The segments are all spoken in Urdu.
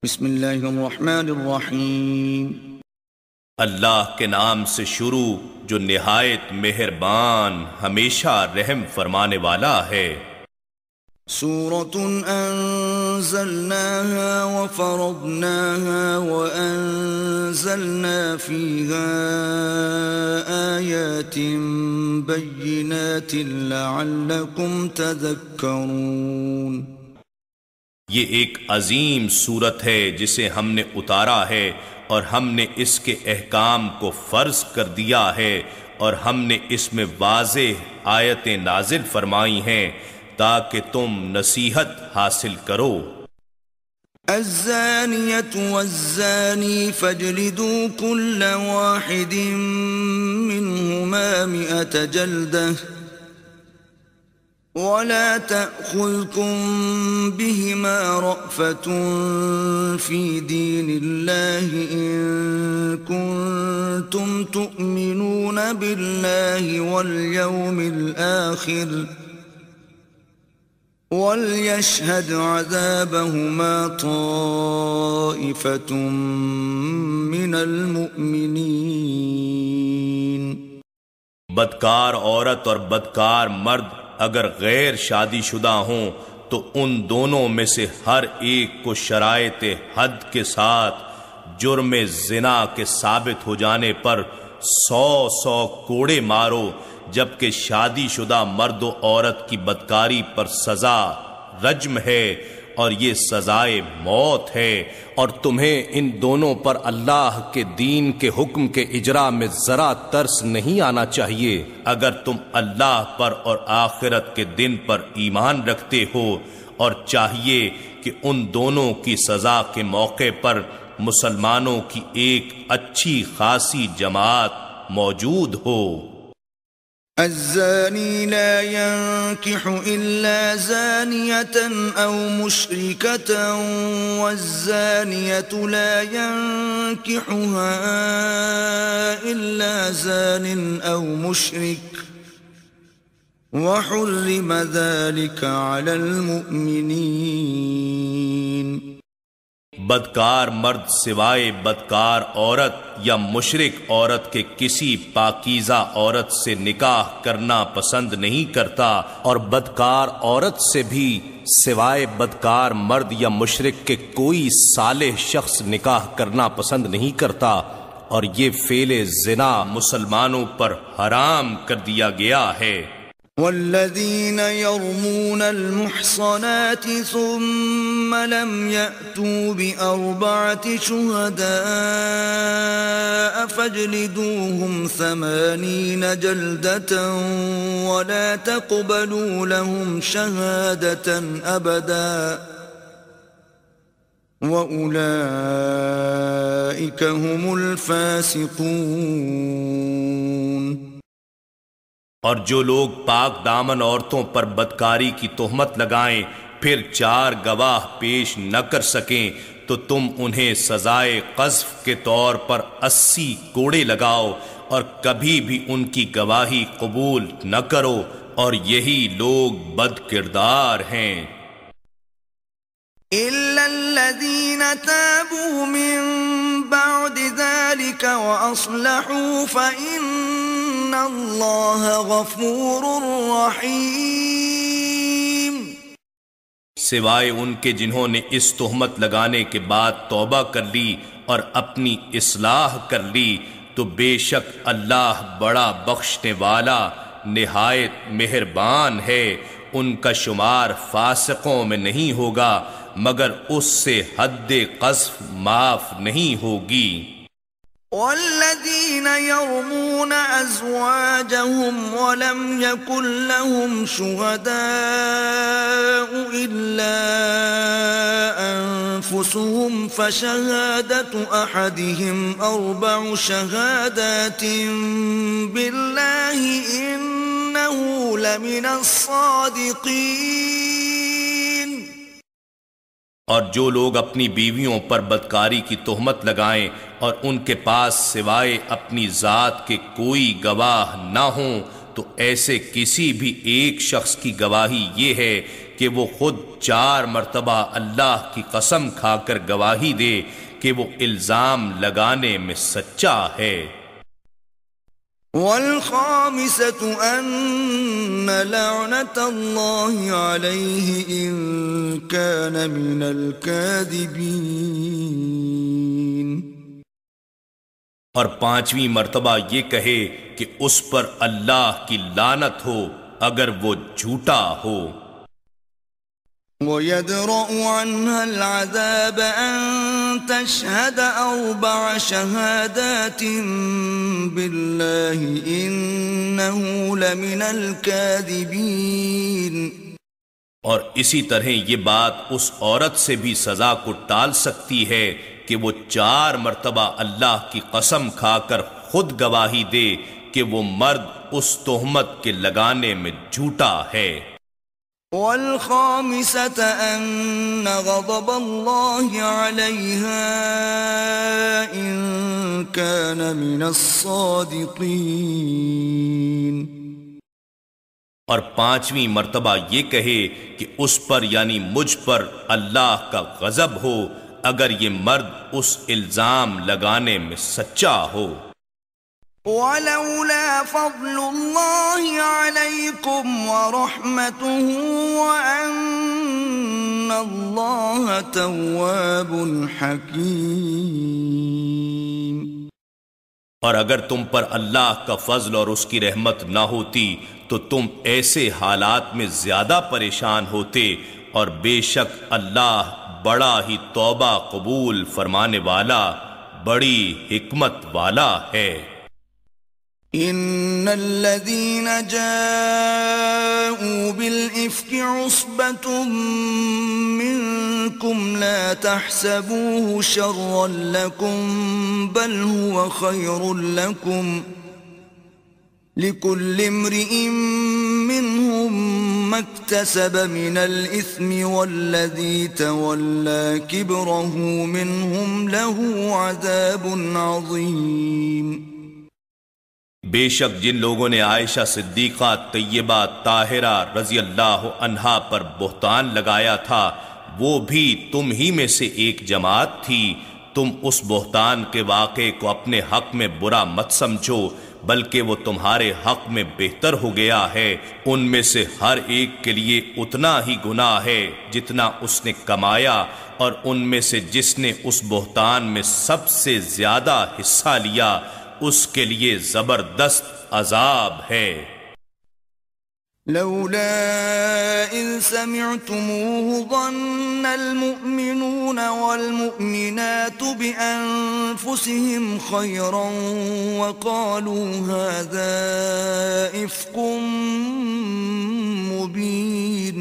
بسم اللہ الرحمن الرحیم۔ اللہ کے نام سے شروع جو نہایت مہربان ہمیشہ رحم فرمانے والا ہے۔ سورۃ انزلناها وفرضناها وانزلنا فيها آیات بینات لعلکم تذکرون۔ یہ ایک عظیم سورت ہے جسے ہم نے اتارا ہے اور ہم نے اس کے احکام کو فرض کر دیا ہے اور ہم نے اس میں واضح آیتیں نازل فرمائی ہیں تاکہ تم نصیحت حاصل کرو۔ الزانیۃ والزانی فاجلدوا كل واحد منهما 100 جلدة ولا تأخذكم بهما رأفة في دين الله إن كنتم تؤمنون بالله واليوم الآخر وَلْيَشْهَدْ عَذَابَهُمَا طَائِفَةٌ مِّنَ الْمُؤْمِنِينَ۔ بدکار عورت اور بدکار مرد اگر غیر شادی شدہ ہوں تو ان دونوں میں سے ہر ایک کو شرائط حد کے ساتھ جرم زنا کے ثابت ہو جانے پر 100 کوڑے مارو، جبکہ شادی شدہ مرد و عورت کی بدکاری پر سزا رجم ہے اور یہ سزائے موت ہے، اور تمہیں ان دونوں پر اللہ کے دین کے حکم کے اجرا میں ذرا ترس نہیں آنا چاہیے اگر تم اللہ پر اور آخرت کے دن پر ایمان رکھتے ہو، اور چاہیے کہ ان دونوں کی سزا کے موقع پر مسلمانوں کی ایک اچھی خاصی جماعت موجود ہو۔ الزانی لا ينكح إلا زانية أو مشركة والزانية لا ينكحها إلا زان أو مشرك وحرم ذلك على المؤمنين۔ بدکار مرد سوائے بدکار عورت یا مشرک عورت کے کسی پاکیزہ عورت سے نکاح کرنا پسند نہیں کرتا، اور بدکار عورت سے بھی سوائے بدکار مرد یا مشرک کے کوئی صالح شخص نکاح کرنا پسند نہیں کرتا، اور یہ فعل زنا مسلمانوں پر حرام کر دیا گیا ہے۔ والذین یرمون المحصنات ثم لم یأتوا بأربعة شهداء فاجلدوهم 80 جلدة ولا تقبلوا لهم شهادة أبدا وأولئك هم الفاسقون۔ اور جو لوگ پاک دامن عورتوں پر بدکاری کی تہمت لگائیں پھر 4 گواہ پیش نہ کر سکیں تو تم انہیں سزائے قذف کے طور پر 80 کوڑے لگاؤ، اور کبھی بھی ان کی گواہی قبول نہ کرو، اور یہی لوگ بد کردار ہیں۔ إِلَّا الَّذِينَ تَابُوا مِن بَعْدِ ذَلِكَ وَأَصْلَحُوا فَإِنَّ اللَّهَ غَفُورٌ رَّحِيمٌ۔ سوائے ان کے جنہوں نے اس تہمت لگانے کے بعد توبہ کر لی اور اپنی اصلاح کر لی تو بے شک اللہ بڑا بخشنے والا نہایت مہربان ہے، ان کا شمار فاسقوں میں نہیں ہوگا مگر اس سے حد قذف معاف نہیں ہوگی۔ والذین یرمون ازواجهم ولم یکن لهم شهداء الا انفسهم فشهادة احدهم 4 شهادات بالله انه لمن الصادقین۔ اور جو لوگ اپنی بیویوں پر بدکاری کی تہمت لگائیں اور ان کے پاس سوائے اپنی ذات کے کوئی گواہ نہ ہوں تو تو ایسے کسی بھی ایک شخص کی گواہی یہ ہے کہ وہ خود 4 مرتبہ اللہ کی قسم کھا کر گواہی دے کہ وہ الزام لگانے میں سچا ہے۔ والخامسة أن لعنة الله عليه إن كان من الكاذبين، اور 5ویں مرتبہ یہ کہے کہ اس پر اللہ کی لعنت ہو اگر وہ جھوٹا ہو۔ وَيَدْرَأُ عَنْهَا الْعَذَابَ أَن تَشْهَدَ 4 شَهَادَاتٍ بِاللَّهِ إِنَّهُ لَمِنَ الْكَاذِبِينَ، اور اسی طرح یہ بات اس عورت سے بھی سزا کو ٹال سکتی ہے کہ وہ 4 مرتبہ اللہ کی قسم کھا کر خود گواہی دے کہ وہ مرد اس تہمت کے لگانے میں جھوٹا ہے۔ والخامسة أن غضب الله عليها إن كان من الصادقين، اور 5ویں مرتبہ یہ کہے کہ اس پر یعنی مجھ پر اللہ کا غضب ہو اگر یہ مرد اس الزام لگانے میں سچا ہو۔ ولولا فضل الله عليكم ورحمته وأن الله تواب حكيم، اور اگر تم پر اللہ کا فضل اور اس کی رحمت نہ ہوتی تو تم ایسے حالات میں زیادہ پریشان ہوتے، اور بے شک اللہ بڑا ہی توبہ قبول فرمانے والا، بڑی حکمت والا ہے۔ ان الذين جاءوا بالإفك عصبة منكم لا تحسبوه شرا لكم بل هو خير لكم، لكل امرئ منهم ما اكتسب من الإثم والذي تولى كبره منهم له عذاب عظيم۔ بے شک جن لوگوں نے عائشہ صدیقہ طیبہ طاہرہ رضی اللہ عنہا پر بہتان لگایا تھا وہ بھی تم ہی میں سے ایک جماعت تھی۔ تم اس بہتان کے واقعے کو اپنے حق میں برا مت سمجھو بلکہ وہ تمہارے حق میں بہتر ہو گیا ہے۔ ان میں سے ہر ایک کے لیے اتنا ہی گناہ ہے جتنا اس نے کمایا، اور ان میں سے جس نے اس بہتان میں سب سے زیادہ حصہ لیا اس کے لیے زبردست عذاب ہے۔ لولا إذ سمعتموه ظن المؤمنون والمؤمنات بأنفسهم خيرا وقالوا هذا إفك مبين۔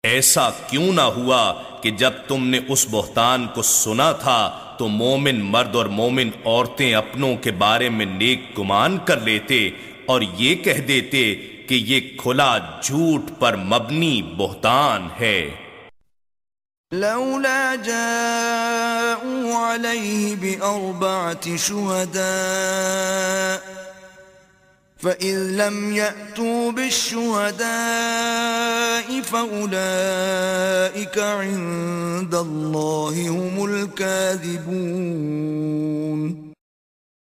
ایسا کیوں نہ ہوا کہ جب تم نے اس بہتان کو سنا تھا تو مومن مرد اور مومن عورتیں اپنوں کے بارے میں نیک گمان کر لیتے اور یہ کہہ دیتے کہ یہ کھلا جھوٹ پر مبنی بہتان ہے۔ لولا جاءوا عليه بأربعة شهداء فإذ لم يأتوا بالشهداء فأولئك عند الله هم الكاذبون۔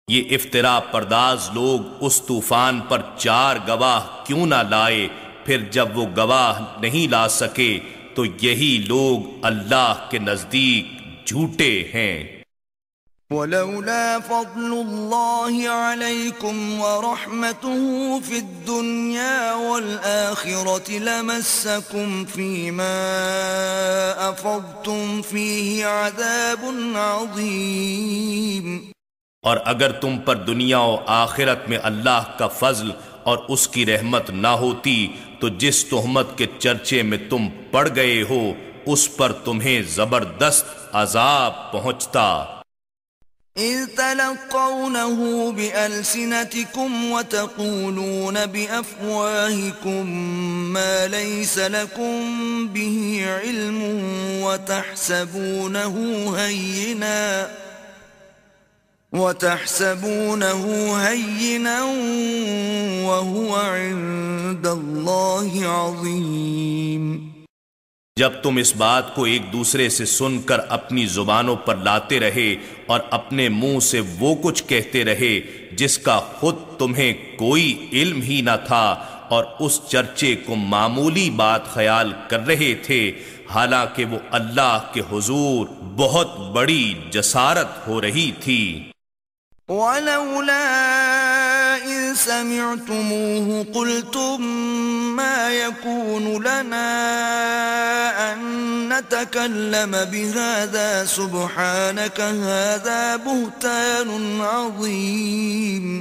یہ افطرا پرداز لوگ اس طوفان پر 4 گواہ کیوں نہ لائے، پھر جب وہ گواہ نہیں لا سکے تو یہی لوگ اللہ کے نزدیک جھوٹے ہیں۔ ولولا فضل الله عليكم ورحمته في الدنيا والآخرة لمسكم فيما أفضتم فيه عذاب عظيم۔ اور اگر تم پر دنیا و آخرت میں اللہ کا فضل اور اس کی رحمت نہ ہوتی تو جس تہمت کے چرچے میں تم پڑ گئے ہو اس پر تمہیں زبردست عذاب پہنچتا۔ إذ تلقونه بألسنتكم وتقولون بأفواهكم ما ليس لكم به علم وتحسبونه هينا وَتَحْسَبُونَهُ هَيِّنًا وَهُوَ عِندَ اللَّهِ عَظِيمٌ۔ جب تم اس بات کو ایک دوسرے سے سن کر اپنی زبانوں پر لاتے رہے اور اپنے منہ سے وہ کچھ کہتے رہے جس کا خود تمہیں کوئی علم ہی نہ تھا، اور اس چرچے کو معمولی بات خیال کر رہے تھے، حالانکہ وہ اللہ کے حضور بہت بڑی جسارت ہو رہی تھی۔ وَلَوْلَا إِذْ سَمِعْتُمُوهُ قُلْتُمْ مَا يَكُونُ لَنَا أَن نَّتَكَلَّمَ بِهَذَا سُبْحَانَكَ هَذَا بُهْتَانٌ عَظِيمٌ۔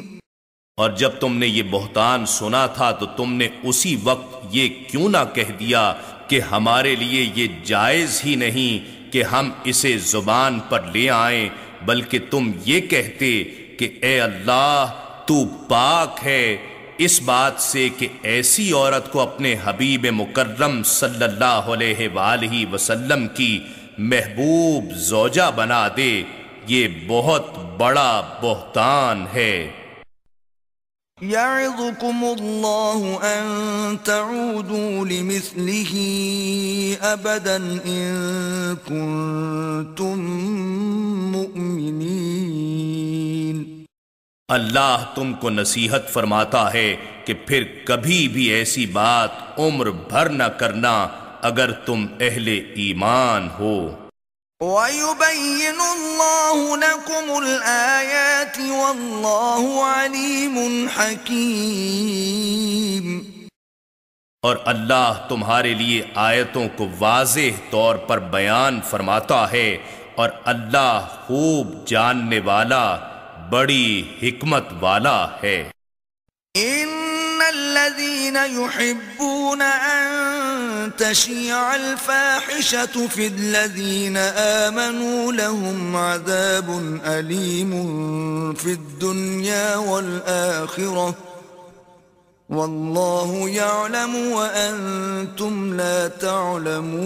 اور جب تم نے یہ بہتان سنا تھا تو تم نے اسی وقت یہ کیوں نہ کہہ دیا کہ ہمارے لیے یہ جائز ہی نہیں کہ ہم اسے زبان پر لے آئیں، بلکہ تم یہ کہتے کہ اے اللہ تو پاک ہے اس بات سے کہ ایسی عورت کو اپنے حبیب مکرم صلی اللہ علیہ وآلہ وسلم کی محبوب زوجہ بنا دے، یہ بہت بڑا بہتان ہے۔ يَعِظُكُمُ اللَّهُ أَن تَعُودُوا لِمِثْلِهِ أَبَدًا إِن كُنتُم مُّؤْمِنِينَ۔ اللہ تم کو نصیحت فرماتا ہے کہ پھر کبھی بھی ایسی بات عمر بھر نہ کرنا اگر تم اہل ایمان ہو۔ وَيُبَيِّنُ اللَّهُ لَكُمُ الْآيَاتِ وَاللَّهُ عَلِيمٌ حَكِيمٌ۔ اور اللہ تمہارے لیے آیتوں کو واضح طور پر بیان فرماتا ہے، اور اللہ خوب جاننے والا بڑی حکمت والا ہے۔ إِنَّ الَّذِينَ يُحِبُّونَ أَن تَشِيعَ الْفَاحِشَةُ فِي الَّذِينَ آمَنُوا لَهُمْ عَذَابٌ أَلِيمٌ فِي الدُّنْيَا وَالْآخِرَةِ وَاللَّهُ يَعْلَمُ وَأَنْتُمْ لَا تَعْلَمُونَ۔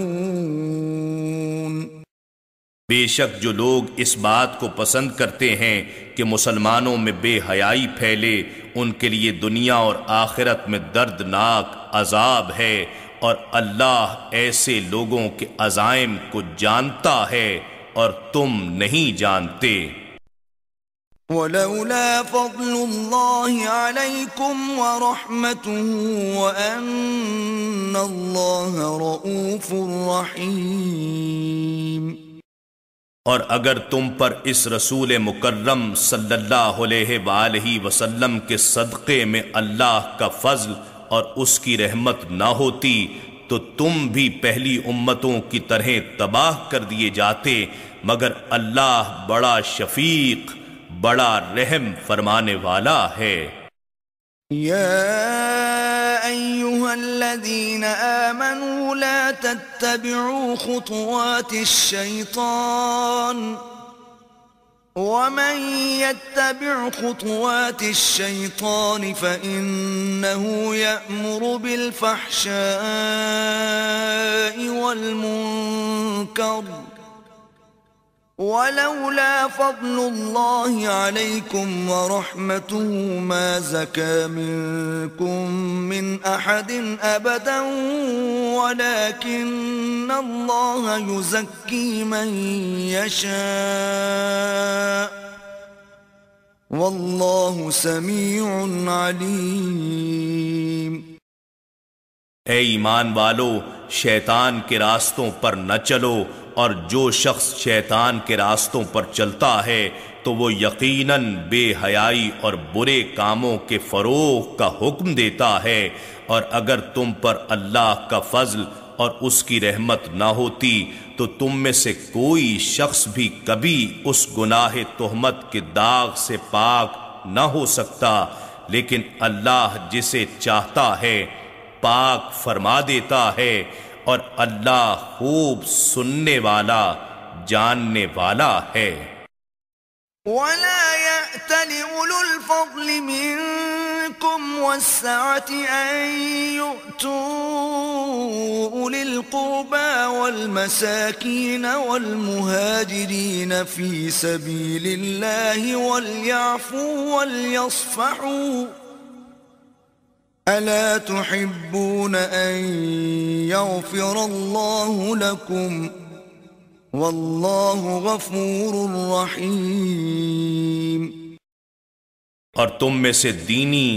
بے شک جو لوگ اس بات کو پسند کرتے ہیں کہ مسلمانوں میں بے حیائی پھیلے، ان کے لیے دنیا اور آخرت میں دردناک عذاب ہے، اور اللہ ایسے لوگوں کے عزائم کو جانتا ہے اور تم نہیں جانتے۔ وَلَوْلَا فَضْلُ اللَّهِ عَلَيْكُمْ وَرَحْمَتُهُ وَأَنَّ اللَّهَ رَءُوفٌ رَحِيمٌ۔ اور اگر تم پر اس رسول مکرم صلی اللہ علیہ وآلہ وسلم کے صدقے میں اللہ کا فضل اور اس کی رحمت نہ ہوتی تو تم بھی پہلی امتوں کی طرح تباہ کر دیے جاتے، مگر اللہ بڑا شفیق، بڑا رحم فرمانے والا ہے۔ يَا أَيُّهَا الَّذِينَ آمَنُوا لَا تَتَّبِعُوا خُطُوَاتِ الشَّيْطَانِ وَمَن يَتَّبِعْ خُطُوَاتِ الشَّيْطَانِ فَإِنَّهُ يَأْمُرُ بِالْفَحْشَاءِ وَالْمُنكَرِ وَلَوْلَا فَضْلُ اللَّهِ عَلَيْكُمْ وَرَحْمَتُهُ مَا زَكَى مِنكُم مِّنْ أَحَدٍ أَبَدًا وَلَكِنَّ اللَّهَ يُزَكِّي مَن يَشَاءُ وَاللَّهُ سَمِيعٌ عَلِيمٌ۔ اے ایمان والو، شیطان کے راستوں پر نہ چلو، اور جو شخص شیطان کے راستوں پر چلتا ہے تو وہ یقیناً بے حیائی اور برے کاموں کے فروغ کا حکم دیتا ہے، اور اگر تم پر اللہ کا فضل اور اس کی رحمت نہ ہوتی تو تم میں سے کوئی شخص بھی کبھی اس گناہ تہمت کے داغ سے پاک نہ ہو سکتا، لیکن اللہ جسے چاہتا ہے پاک فرما دیتا ہے، اور اللہ خوب سننے والا جاننے والا ہے۔ وَلَا يَأْتَلِ أُولُو الْفَضْلِ مِنْكُمْ منكم والسعة أن يؤتوا أولي القربى والمساكين والمهاجرين في سبيل الله وليعفوا وليصفحوا ألا تحبون أن يغفر الله لكم والله غفور رحيم۔ اور تم میں سے دینی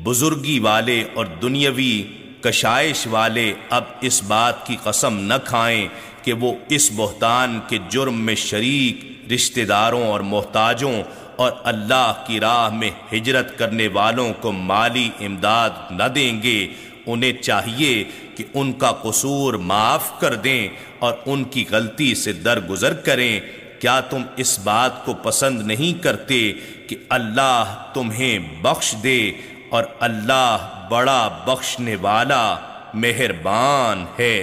بزرگی والے اور دنیاوی کشائش والے اب اس بات کی قسم نہ کھائیں کہ وہ اس بہتان کے جرم میں شریک رشتہ داروں اور محتاجوں اور اللہ کی راہ میں ہجرت کرنے والوں کو مالی امداد نہ دیں گے۔ انہیں چاہیے کہ ان کا قصور معاف کر دیں اور ان کی غلطی سے درگزر کریں۔ کیا تم اس بات کو پسند نہیں کرتے کہ اللہ تمہیں بخش دے، اور اللہ بڑا بخشنے والا مہربان ہے۔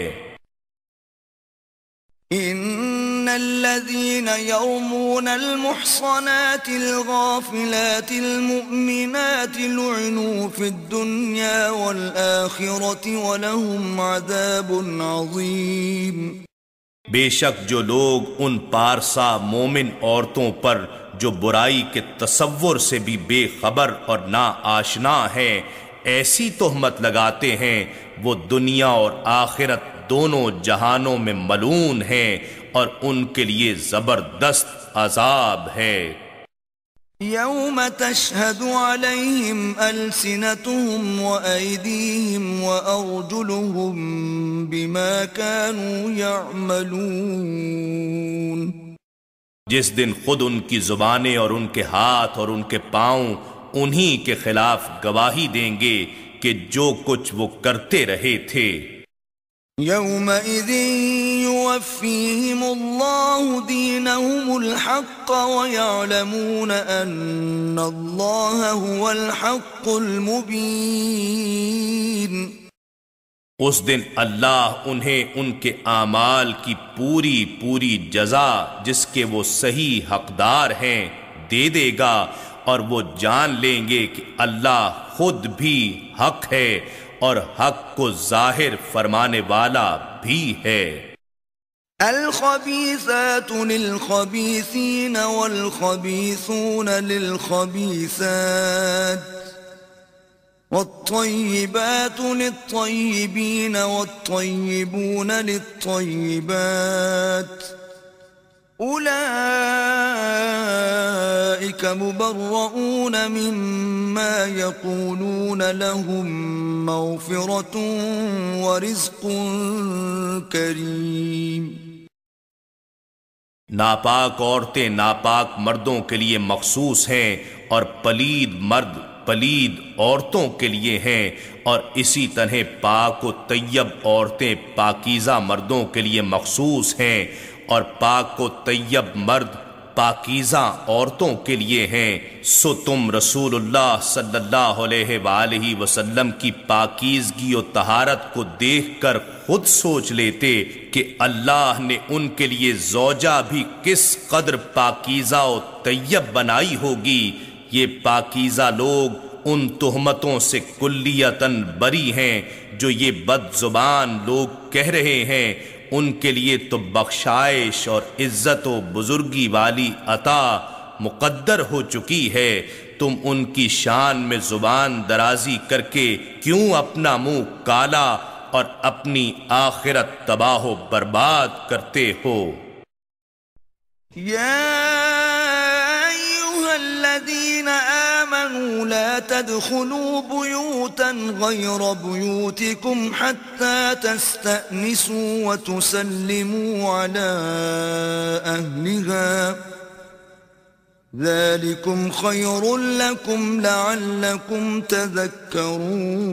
ان الذين يرمون المحصنات الغافلات المؤمنات لعنوا في الدنيا والآخرة ولهم عذاب عظيم۔ بے شک جو لوگ ان پارسا مومن عورتوں پر جو برائی کے تصور سے بھی بے خبر اور نا آشنا ہیں ایسی تہمت لگاتے ہیں، وہ دنیا اور آخرت دونوں جہانوں میں ملعون ہیں اور ان کے لیے زبردست عذاب ہے۔ يوم تشهد عليهم ألسنتهم وأيديهم وأرجلهم بما كانوا يعملون۔ جس دن خود ان کی زبانیں اور ان کے ہاتھ اور ان کے پاؤں انہی کے خلاف گواہی دیں گے کہ جو کچھ وہ کرتے رہے تھے۔ يومئذ يوفيهم الله دينهم الحق ويعلمون أن الله هو الحق المبين۔ اس دن اللہ انہیں ان کے اعمال کی پوری پوری جزا جس کے وہ صحیح حقدار ہیں دے دے گا، اور وہ جان لیں گے کہ اللہ خود بھی حق ہے اور حق کو ظاہر فرمانے والا بھی ہے۔ الخبيثات للخبيثين والخبيثون للخبيثات والطيبات للطيبين والطيبون للطيبات أولئك مبرؤون مما يقولون لهم مغفرة ورزق كريم۔ ناپاک عورتیں ناپاک مردوں کے لیے مخصوص ہیں، اور پلید مرد پلید عورتوں کے لیے ہیں، اور اسی طرح پاک و طیب عورتیں پاکیزہ مردوں کے لیے مخصوص ہیں، اور پاک و طیب مرد پاکیزہ عورتوں کے لیے ہیں۔ سو تم رسول اللہ صلی اللہ علیہ وآلہ وسلم کی پاکیزگی و طہارت کو دیکھ کر خود سوچ لیتے کہ اللہ نے ان کے لیے زوجہ بھی کس قدر پاکیزہ و طیب بنائی ہوگی۔ یہ پاکیزہ لوگ ان تہمتوں سے کلیتاً بری ہیں جو یہ بد زبان لوگ کہہ رہے ہیں۔ ان کے لیے تو بخشائش اور عزت و بزرگی والی عطا مقدر ہو چکی ہے۔ تم ان کی شان میں زبان درازی کر کے کیوں اپنا منہ کالا اور اپنی آخرت تباہ و برباد کرتے ہو؟ الذين آمنوا لا تدخلوا بيوتا غير بيوتكم حتى تستأنسوا وتسلموا على أهلها ذلكم خير لكم لعلكم تذكرون۔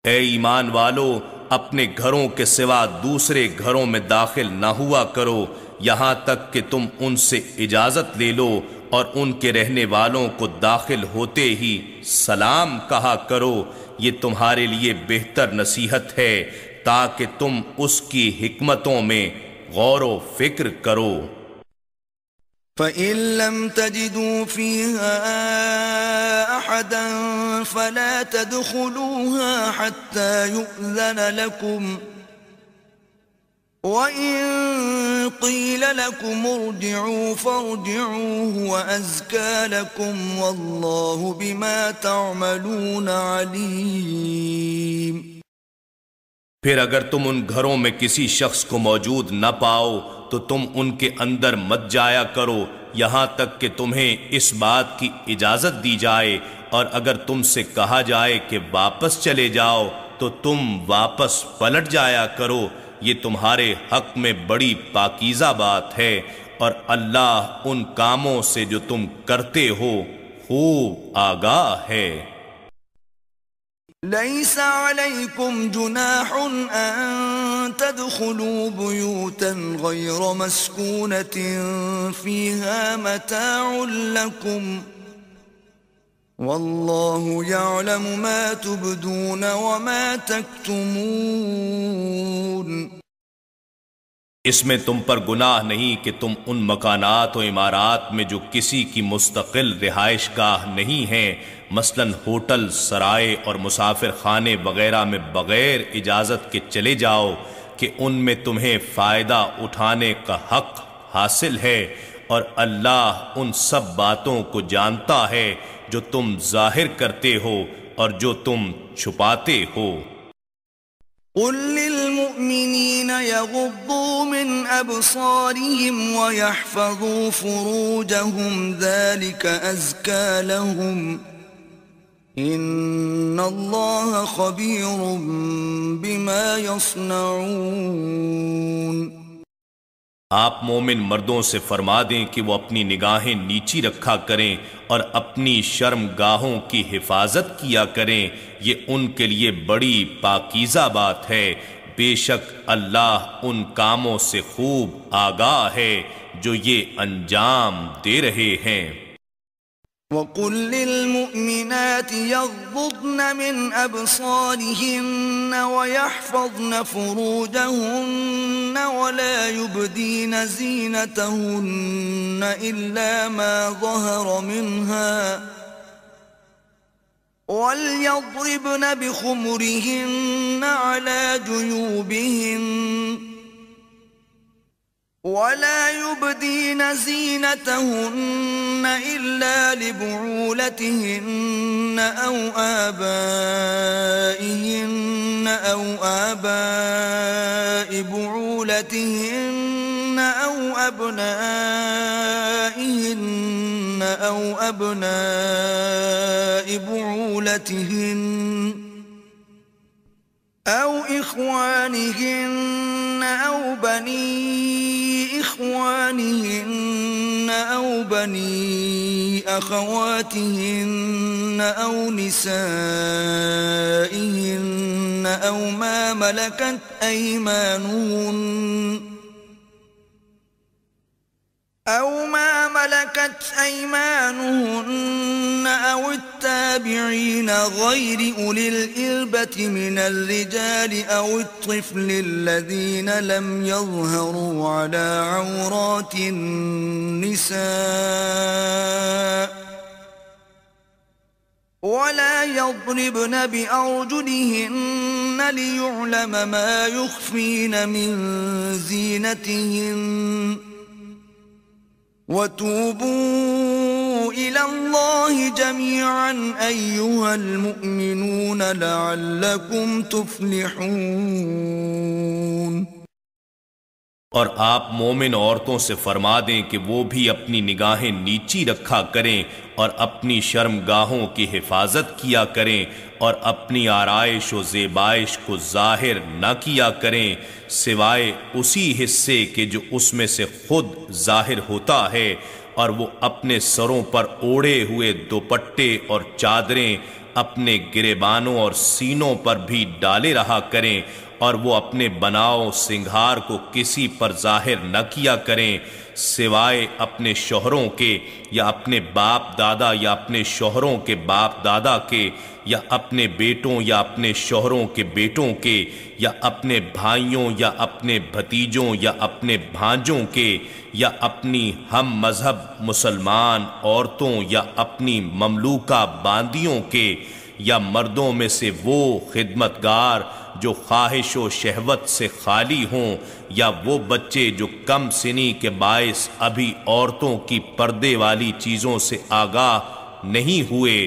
اے ایمان والو، اپنے گھروں کے سوا دوسرے گھروں میں داخل نہ ہوا کرو یہاں تک کہ تم ان سے اجازت لے لو، اور ان کے رہنے والوں کو داخل ہوتے ہی سلام کہا کرو۔ یہ تمہارے لیے بہتر نصیحت ہے تاکہ تم اس کی حکمتوں میں غور و فکر کرو۔ فَإِن لَّمْ تَجِدُوا فِيهَا أحدا فلا تدخلوها حتى يؤذن لكم وإن قيل لكم ارجعوا فارجعوا هو أزكى لكم والله بما تعملون عليم۔ پھر اگر تم ان گھروں میں کسی شخص کو موجود نہ پاؤ تو تم ان کے اندر مت جایا کرو یہاں تک کہ تمہیں اس بات کی اجازت دی جائے، اور اگر تم سے کہا جائے کہ واپس چلے جاؤ تو تم واپس پلٹ جایا کرو، یہ تمہارے حق میں بڑی پاکیزہ بات ہے، اور اللہ ان کاموں سے جو تم کرتے ہو خوب آگاہ ہے۔ ليس عليكم جناح أن تدخلوا بيوتا غير مسكونة فيها متاع لكم والله يعلم ما تبدون وما تكتمون۔ اس میں تم پر گناہ نہیں کہ تم ان مکانات و عمارات میں جو کسی کی مستقل رہائش گاہ نہیں ہیں، مثلاً ہوٹل، سرائے اور مسافر خانے وغیرہ میں بغیر اجازت کے چلے جاؤ کہ ان میں تمہیں فائدہ اٹھانے کا حق حاصل ہے، اور اللہ ان سب باتوں کو جانتا ہے جو تم ظاہر کرتے ہو اور جو تم چھپاتے ہو۔ قل للمؤمنين يغضوا من أبصارهم ويحفظوا فروجهم ذلك أزكى لهم إن الله خبير بما يصنعون۔ آپ مومن مردوں سے فرما دیں کہ وہ اپنی نگاہیں نیچی رکھا کریں اور اپنی شرم گاہوں کی حفاظت کیا کریں، یہ ان کے لیے بڑی پاکیزہ بات ہے، بے شک اللہ ان کاموں سے خوب آگاہ ہے جو یہ انجام دے رہے ہیں۔ وَقُلْ لِلْمُؤْمِنَاتِ يَغْضُضْنَ مِنْ أَبْصَارِهِنَّ وَيَحْفَظْنَ فُرُوجَهُنَّ وَلَا يُبْدِينَ زِينَتَهُنَّ إِلَّا مَا ظَهَرَ مِنْهَا وَلْيَضْرِبْنَ بِخُمُرِهِنَّ عَلَى جُيُوبِهِنَّ وَلَا يُبْدِينَ زِينَتَهُنَّ إِلَّا لِبُعُولَتِهِنَّ أَوْ آبَائِهِنَّ أَوْ آبَاءِ بُعُولَتِهِنَّ أَوْ أَبْنَائِهِنَّ أَوْ أَبْنَاءِ بُعُولَتِهِنَّ أَوْ إِخْوَانِهِنَّ أَوْ بَنِي إِخْوَانِهِنَّ أَوْ بَنِي أَخَوَاتِهِنَّ أَوْ نِسَائِهِنَّ أَوْ مَا مَلَكَتْ أَيْمَانُهُنَّ أَوِ التَّابِعِينَ غَيْرِ أُولِي الْإِرْبَةِ مِنَ الرِّجَالِ أَوِ الطِّفْلِ الَّذِينَ لَمْ يَظْهَرُوا عَلَى عَوْرَاتِ النِّسَاءِ وَلَا يَضْرِبْنَ بِأَرْجُلِهِنَّ لِيُعْلَمَ مَا يُخْفِينَ مِنْ زِينَتِهِنَّ وَتُوبُوا إِلَى اللَّهِ جَمِيعًا أَيُّهَا الْمُؤْمِنُونَ لَعَلَّكُمْ تُفْلِحُونَ۔ اور آپ مومن عورتوں سے فرما دیں کہ وہ بھی اپنی نگاہیں نیچی رکھا کریں اور اپنی شرم گاہوں کی حفاظت کیا کریں اور اپنی آرائش و زیبائش کو ظاہر نہ کیا کریں سوائے اسی حصے کے جو اس میں سے خود ظاہر ہوتا ہے، اور وہ اپنے سروں پر اوڑھے ہوئے دوپٹے اور چادریں اپنے گریبانوں اور سینوں پر بھی ڈالے رہا کریں، اور وہ اپنے بناؤ سنگھار کو کسی پر ظاہر نہ کیا کریں سوائے اپنے شوہروں کے یا اپنے باپ دادا یا اپنے شوہروں کے باپ دادا کے یا اپنے بیٹوں یا اپنے شوہروں کے بیٹوں کے یا اپنے بھائیوں یا اپنے بھتیجوں یا اپنے بھانجوں کے یا اپنی ہم مذہب مسلمان عورتوں یا اپنی مملوکہ باندیوں کے یا مردوں میں سے وہ خدمتگار جو خواہش و شہوت سے خالی ہوں یا وہ بچے جو کم سنی کے باعث ابھی عورتوں کی پردے والی چیزوں سے آگاہ نہیں ہوئے،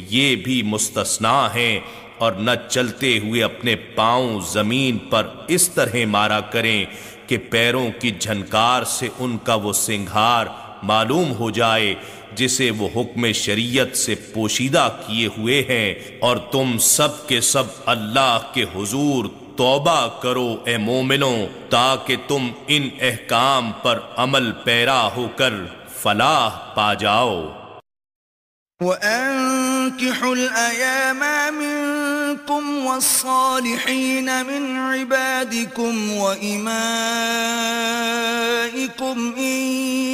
یہ بھی مستثنا ہیں، اور نہ چلتے ہوئے اپنے پاؤں زمین پر اس طرح مارا کریں کہ پیروں کی جھنکار سے ان کا وہ سنگھار معلوم ہو جائے جسے وہ حکم شریعت سے پوشیدہ کیے ہوئے ہیں، اور تم سب کے سب اللہ کے حضور توبہ کرو اے مومنوں تاکہ تم ان احکام پر عمل پیرا ہو کر فلاح پا جاؤ۔ وَأَنكِحُوا الْأَيَامَ مِنكُمْ وَالصَّالِحِينَ مِنْ عِبَادِكُمْ وَإِمَائِكُمْ إِنْ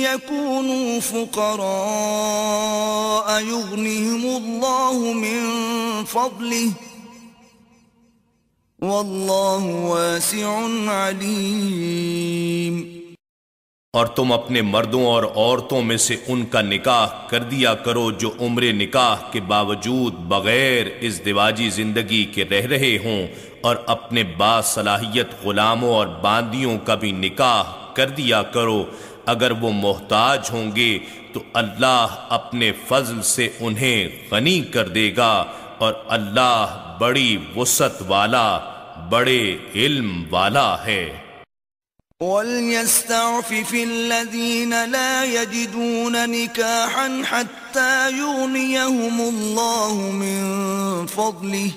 يَكُونُوا فُقَرَاءَ يُغْنِهِمُ اللَّهُ مِنْ فَضْلِهِ وَاللَّهُ وَاسِعٌ عَلِيمٌ۔ اور تم اپنے مردوں اور عورتوں میں سے ان کا نکاح کر دیا کرو جو عمر نکاح کے باوجود بغیر ازدواجی زندگی کے رہ رہے ہوں، اور اپنے باصلاحیت غلاموں اور باندیوں کا بھی نکاح کر دیا کرو۔ اگر وہ محتاج ہوں گے تو اللہ اپنے فضل سے انہیں غنی کر دے گا، اور اللہ بڑی وسعت والا بڑے علم والا ہے۔ وَلْيَسْتَعْفِفِ الَّذِينَ لَا يَجِدُونَ نِكَاحًا حَتَّى يُغْنِيَهُمُ اللَّهُ مِنْ فَضْلِهِ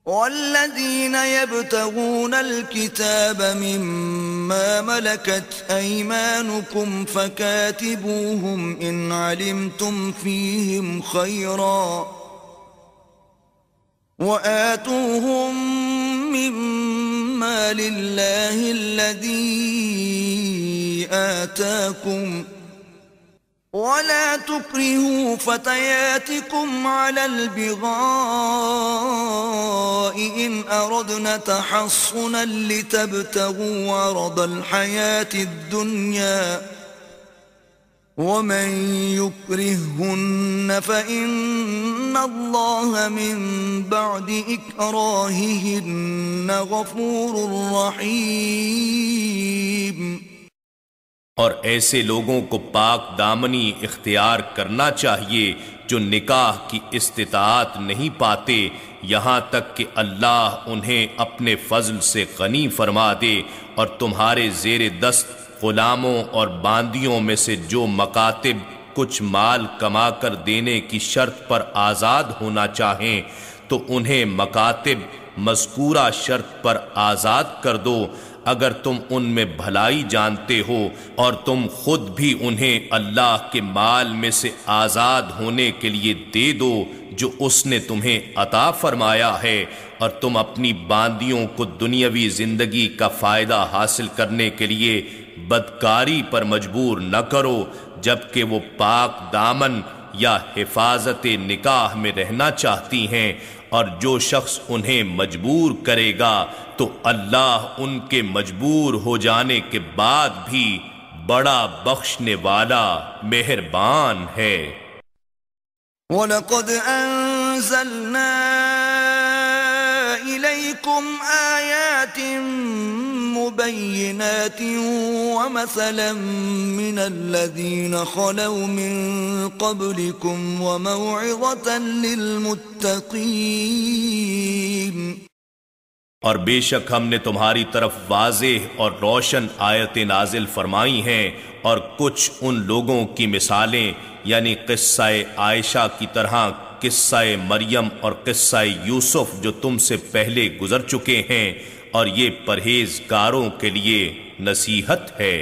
وَالَّذِينَ يَبْتَغُونَ الْكِتَابَ مِمَّا مَلَكَتْ أَيْمَانُكُمْ فَكَاتِبُوهُمْ إِنْ عَلِمْتُمْ فِيهِمْ خَيْرًا وَآتُوهُمْ مِمَّا لِلَّهِ الَّذِي آتَاكُمْ وَلَا تُكْرِهُوا فَتَيَاتِكُمْ عَلَى الْبِغَاءِ إِنْ أَرَدْنَ تَحَصُّنًا لِتَبْتَغُوا عَرَضَ الْحَيَاةِ الدُّنْيَا وَمَنْ يُكْرِههُّنَّ فَإِنَّ اللَّهَ مِنْ بَعْدِ إِكْرَاهِهِنَّ غَفُورٌ رَحِيمٌ۔ اور ایسے لوگوں کو پاک دامنی اختیار کرنا چاہیے جو نکاح کی استطاعت نہیں پاتے یہاں تک کہ اللہ انہیں اپنے فضل سے غنی فرما دے، اور تمہارے زیر دست غلاموں اور باندیوں میں سے جو مکاتب کچھ مال کما کر دینے کی شرط پر آزاد ہونا چاہیں تو انہیں مکاتب مذکورہ شرط پر آزاد کر دو اگر تم ان میں بھلائی جانتے ہو، اور تم خود بھی انہیں اللہ کے مال میں سے آزاد ہونے کے لیے دے دو جو اس نے تمہیں عطا فرمایا ہے، اور تم اپنی باندیوں کو دنیاوی زندگی کا فائدہ حاصل کرنے کے لیے بدکاری پر مجبور نہ کرو جبکہ وہ پاک دامن یا حفاظت نکاح میں رہنا چاہتی ہیں، اور جو شخص انہیں مجبور کرے گا تو اللہ ان کے مجبور ہو جانے کے بعد بھی بڑا بخشنے والا مہربان ہے۔ وَلَقَدْ أَنزَلْنَا إِلَيْكُمْ آيَاتٍ مُبَيِّنَاتٍ وَمَثَلًا مِّنَ الَّذِينَ خَلَوْا مِن قَبْلِكُمْ وَمَوْعِظَةً لِّلْمُتَّقِينَ۔ اور بے شک ہم نے تمہاری طرف واضح اور روشن آیتیں نازل فرمائی ہیں، اور کچھ ان لوگوں کی مثالیں یعنی قصہ عائشہ کی طرح قصہ مریم اور قصہ یوسف جو تم سے پہلے گزر چکے ہیں، اور یہ پرہیزگاروں کے لیے نصیحت ہے۔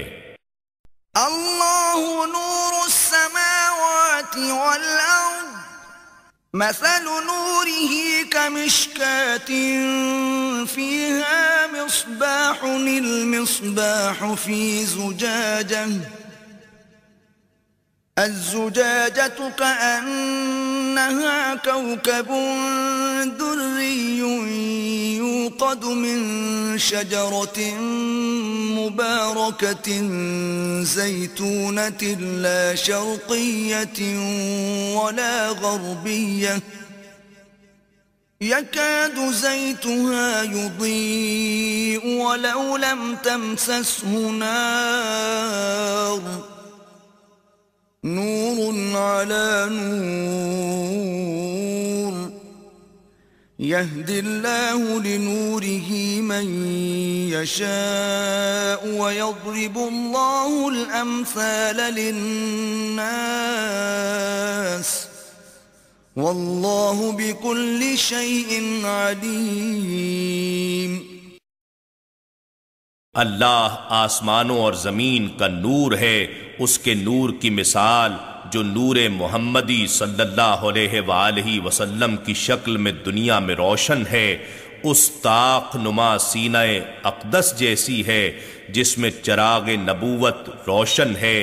اللہ نور السماوات والارض مثل نوره كمشكاة فيها مصباح المصباح في زجاجة الزجاجة كأنها كوكب دري يوقد من شجرة مباركة زيتونة لا شرقية ولا غربية يكاد زيتها يضيء ولو لم تمسسه نار نور على نور يهدي الله لنوره من يشاء ويضرب الله الأمثال للناس والله بكل شيء عليم۔ اللہ آسمانوں اور زمین کا نور ہے، اس کے نور کی مثال جو نور محمدی صلی اللہ علیہ وآلہ وسلم کی شکل میں دنیا میں روشن ہے، اس طاق نما سینہ اقدس جیسی ہے جس میں چراغ نبوت روشن ہے۔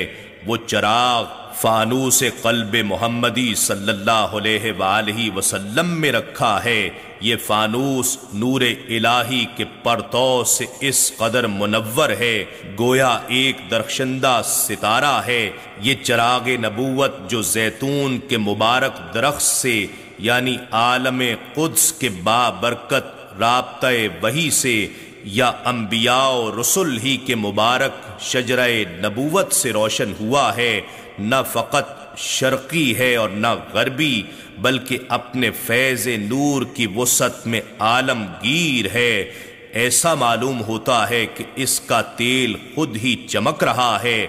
وہ چراغ فانوس قلب محمدی صلی اللہ علیہ وآلہ وسلم میں رکھا ہے۔ یہ فانوس نور الہی کے پرتو سے اس قدر منور ہے گویا ایک درخشندہ ستارہ ہے۔ یہ چراغ نبوت جو زیتون کے مبارک درخت سے یعنی عالم قدس کے بابرکت رابطہ وحی سے یا انبیاء و رسل ہی کے مبارک شجرہ نبوت سے روشن ہوا ہے، نہ فقط شرقی ہے اور نہ غربی بلکہ اپنے فیض نور کی وسعت میں عالمگیر ہے۔ ایسا معلوم ہوتا ہے کہ اس کا تیل خود ہی چمک رہا ہے،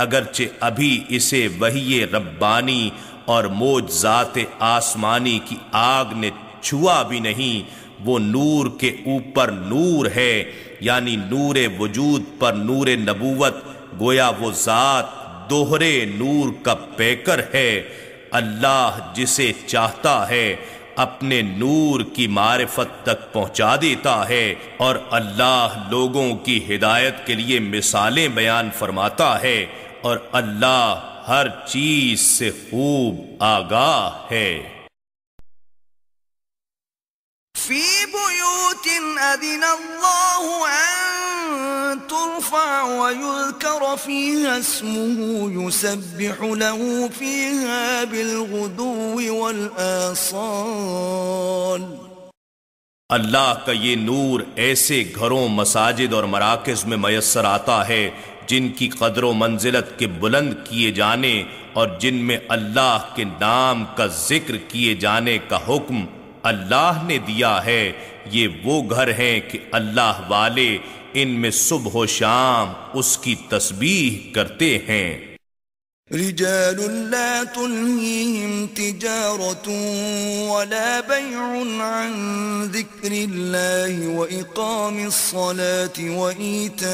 اگرچہ ابھی اسے وحی ربانی اور معجزات آسمانی کی آگ نے چھوا بھی نہیں۔ وہ نور کے اوپر نور ہے، یعنی نور وجود پر نور نبوت، گویا وہ ذات دوہرے نور کا پیکر ہے۔ اللہ جسے چاہتا ہے اپنے نور کی معرفت تک پہنچا دیتا ہے، اور اللہ لوگوں کی ہدایت کے لیے مثالیں بیان فرماتا ہے، اور اللہ ہر چیز سے خوب آگاہ ہے۔ فی بیوت اذن اللہ ان ترفع ویذکر فیہا اسمہ یسبح له فیہا بالغدو والآصال۔ اللہ کا یہ نور ایسے گھروں، مساجد اور مراکز میں میسر آتا ہے جن کی قدر و منزلت کے بلند کیے جانے اور جن میں اللہ کے نام کا ذکر کیے جانے کا حکم اللہ نے دیا ہے۔ یہ وہ گھر ہیں کہ اللہ والے ان میں صبح و شام اس کی تسبیح کرتے ہیں۔ رجال لا تلهيهم تجارة ولا بيع عن ذكر الله وإقام الصلاة وإيتاء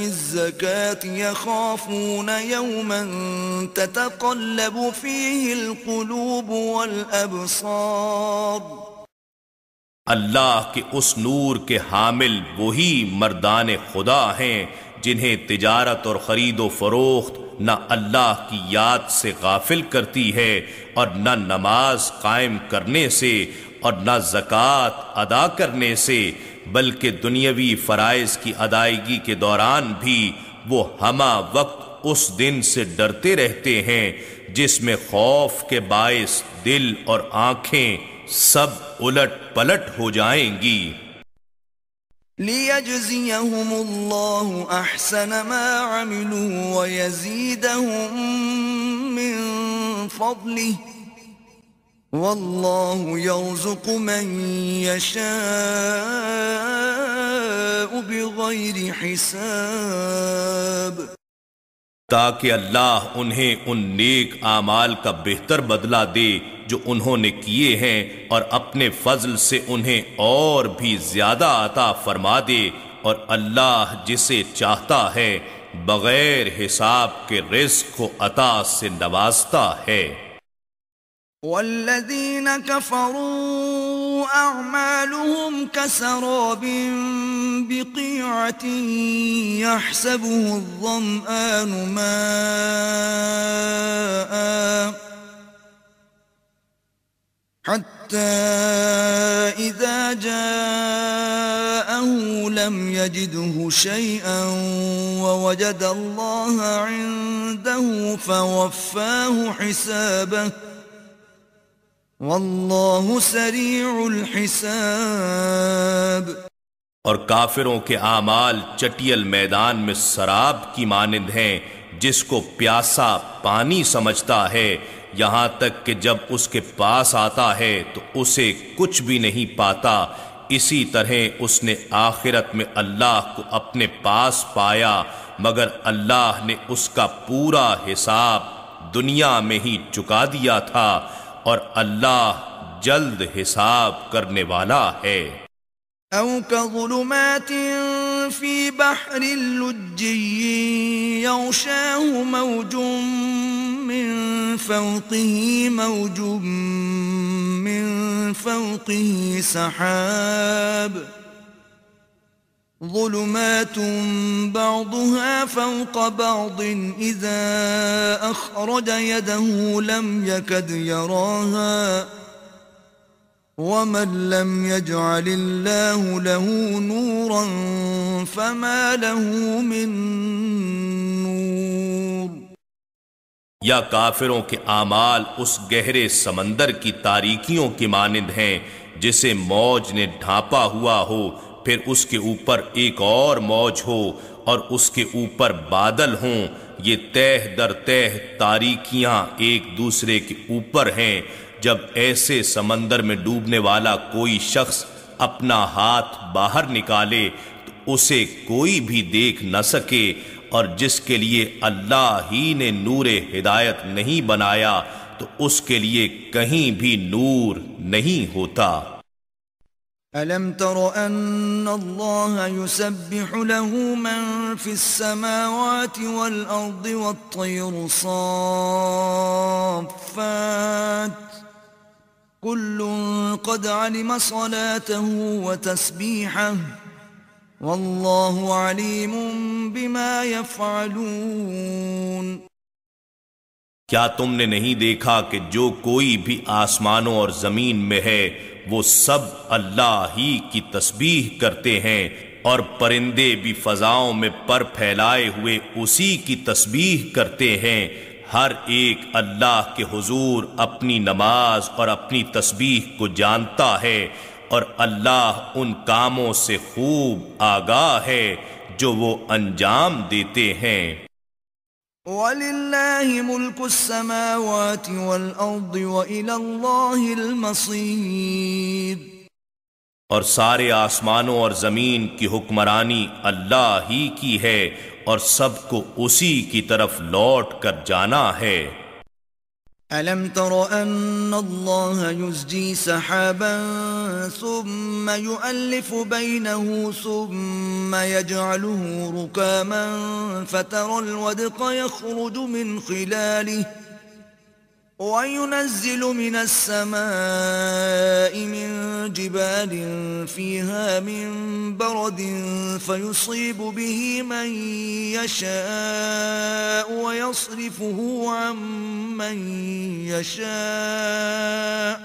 الزكاة يخافون يوما تتقلب فيه القلوب والأبصار۔ اللہ کے اس نور کے حامل وہی مردان خدا ہیں جنہیں تجارت اور خرید و فروخت نہ اللہ کی یاد سے غافل کرتی ہے اور نہ نماز قائم کرنے سے اور نہ زکوٰۃ ادا کرنے سے، بلکہ دنیاوی فرائض کی ادائیگی کے دوران بھی وہ ہمہ وقت اس دن سے ڈرتے رہتے ہیں جس میں خوف کے باعث دل اور آنکھیں سب الٹ پلٹ ہو جائیں گی۔ لِيَجْزِيَهُمُ اللَّهُ أَحْسَنَ مَا عَمِلُوا وَيَزِيدَهُم مِّن فَضْلِهِ وَاللَّهُ يَرْزُقُ مَن يَشَاءُ بِغَيْرِ حِسَابٍ۔ تاکہ اللہ انہیں ان نیک اعمال کا بہتر بدلہ دے جو انہوں نے کیے ہیں، اور اپنے فضل سے انہیں اور بھی زیادہ عطا فرما دے، اور اللہ جسے چاہتا ہے بغیر حساب کے رزق و عطا سے نوازتا ہے۔ والذين كفروا أعمالهم كسراب بقيعة يحسبه الظمآن ماء حتى إذا جاءه لم يجده شيئا ووجد الله عنده فوفاه حسابه واللہ سریع الحساب۔ اور کافروں کے اعمال چٹیل میدان میں سراب کی مانند ہیں جس کو پیاسا پانی سمجھتا ہے، یہاں تک کہ جب اس کے پاس آتا ہے تو اسے کچھ بھی نہیں پاتا۔ اسی طرح اس نے آخرت میں اللہ کو اپنے پاس پایا، مگر اللہ نے اس کا پورا حساب دنیا میں ہی چکا دیا تھا، اور اللہ جلد حساب کرنے والا ہے۔ او كظلمات في بحر لجي يغشاه موج من فوقه سحاب ظلمات بعضها فوق بعض إذا أخرج يده لم يكد يراها ومن لم يجعل الله له نورا فما له من نور۔ یا کافروں کے اعمال اس گہرے سمندر کی تاریکیوں کی مانند ہیں جسے موج نے ڈھانپا ہوا ہو، پھر اس کے اوپر ایک اور موج ہو اور اس کے اوپر بادل ہوں۔ یہ تہ در تہ تاریکیاں ایک دوسرے کے اوپر ہیں۔ جب ایسے سمندر میں ڈوبنے والا کوئی شخص اپنا ہاتھ باہر نکالے تو اسے کوئی بھی دیکھ نہ سکے، اور جس کے لیے اللہ ہی نے نور ہدایت نہیں بنایا تو اس کے لیے کہیں بھی نور نہیں ہوتا۔ أَلَمْ تَرَ أَنَّ اللَّهَ يُسَبِّحُ لَهُ مَن فِي السَّمَاوَاتِ وَالْأَرْضِ وَالطَّيْرُ صَافَّاتٍ كُلٌّ قَدْ عَلِمَ صَلَاتَهُ وَتَسْبِيحَهُ وَاللَّهُ عَلِيمٌ بِمَا يَفْعَلُونَ۔ کیا تم نے نہیں دیکھا کہ جو کوئی بھی آسمانوں اور زمین میں ہے وہ سب اللہ ہی کی تسبیح کرتے ہیں، اور پرندے بھی فضاؤں میں پر پھیلائے ہوئے اسی کی تسبیح کرتے ہیں۔ ہر ایک اللہ کے حضور اپنی نماز اور اپنی تسبیح کو جانتا ہے، اور اللہ ان کاموں سے خوب آگاہ ہے جو وہ انجام دیتے ہیں۔ وَلِلَّهِ مُلْكُ السَّمَاوَاتِ وَالْأَرْضِ وَإِلَى اللَّهِ الْمَصِيرُ۔ اور سارے آسمانوں اور زمین کی حکمرانی اللہ ہی کی ہے، اور سب کو اسی کی طرف لوٹ کر جانا ہے۔ أَلَمْ تَرَ أَنَّ اللَّهَ يُزْجِي سَحَابًا ثُمَّ يُؤَلِّفُ بَيْنَهُ ثُمَّ يَجْعَلُهُ رُكَامًا فَتَرَى الْوَدْقَ يَخْرُجُ مِنْ خِلَالِهِ وَيُنَزِّلُ مِنَ السَّمَاءِ مِنْ جِبَالٍ فِيهَا مِنْ بَرَدٍ فَيُصِيبُ بِهِ مَنْ يَشَاءُ وَيَصْرِفُهُ عَنْ مَنْ يَشَاءُ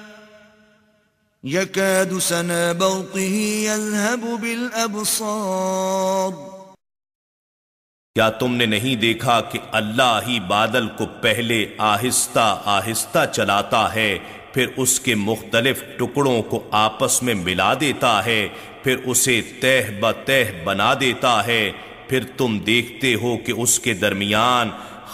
يَكَادُ سَنَا بَرْقِهِ يَذْهَبُ بِالْأَبْصَارِ۔ کیا تم نے نہیں دیکھا کہ اللہ ہی بادل کو پہلے آہستہ آہستہ چلاتا ہے، پھر اس کے مختلف ٹکڑوں کو آپس میں ملا دیتا ہے، پھر اسے تہ بتہ بنا دیتا ہے، پھر تم دیکھتے ہو کہ اس کے درمیان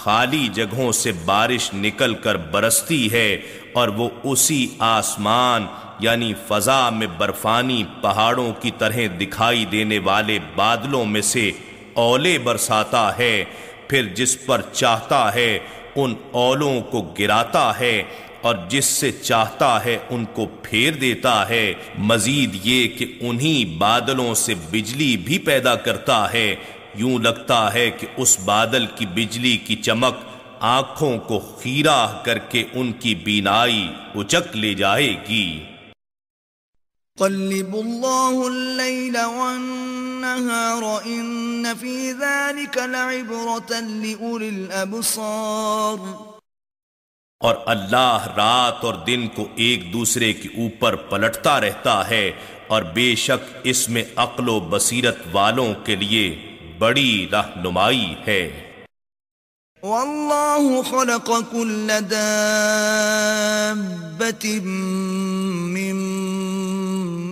خالی جگہوں سے بارش نکل کر برستی ہے، اور وہ اسی آسمان یعنی فضا میں برفانی پہاڑوں کی طرح دکھائی دینے والے بادلوں میں سے اولے برساتا ہے، پھر جس پر چاہتا ہے ان اولوں کو گراتا ہے، اور جس سے چاہتا ہے ان کو پھیر دیتا ہے۔ مزید یہ کہ انہی بادلوں سے بجلی بھی پیدا کرتا ہے، یوں لگتا ہے کہ اس بادل کی بجلی کی چمک آنکھوں کو خیرہ کر کے ان کی بینائی اچک لے جائے گی۔ يقلب الله الليل والنهار إن في ذلك لعبرة لأولي الأبصار۔ اور اللہ رات اور دن کو ایک دوسرے کے اوپر پلٹتا رہتا ہے، اور بے شک اس میں عقل و بصیرت والوں کے لیے بڑی رہنمائی ہے۔ والله خلق كل دابة من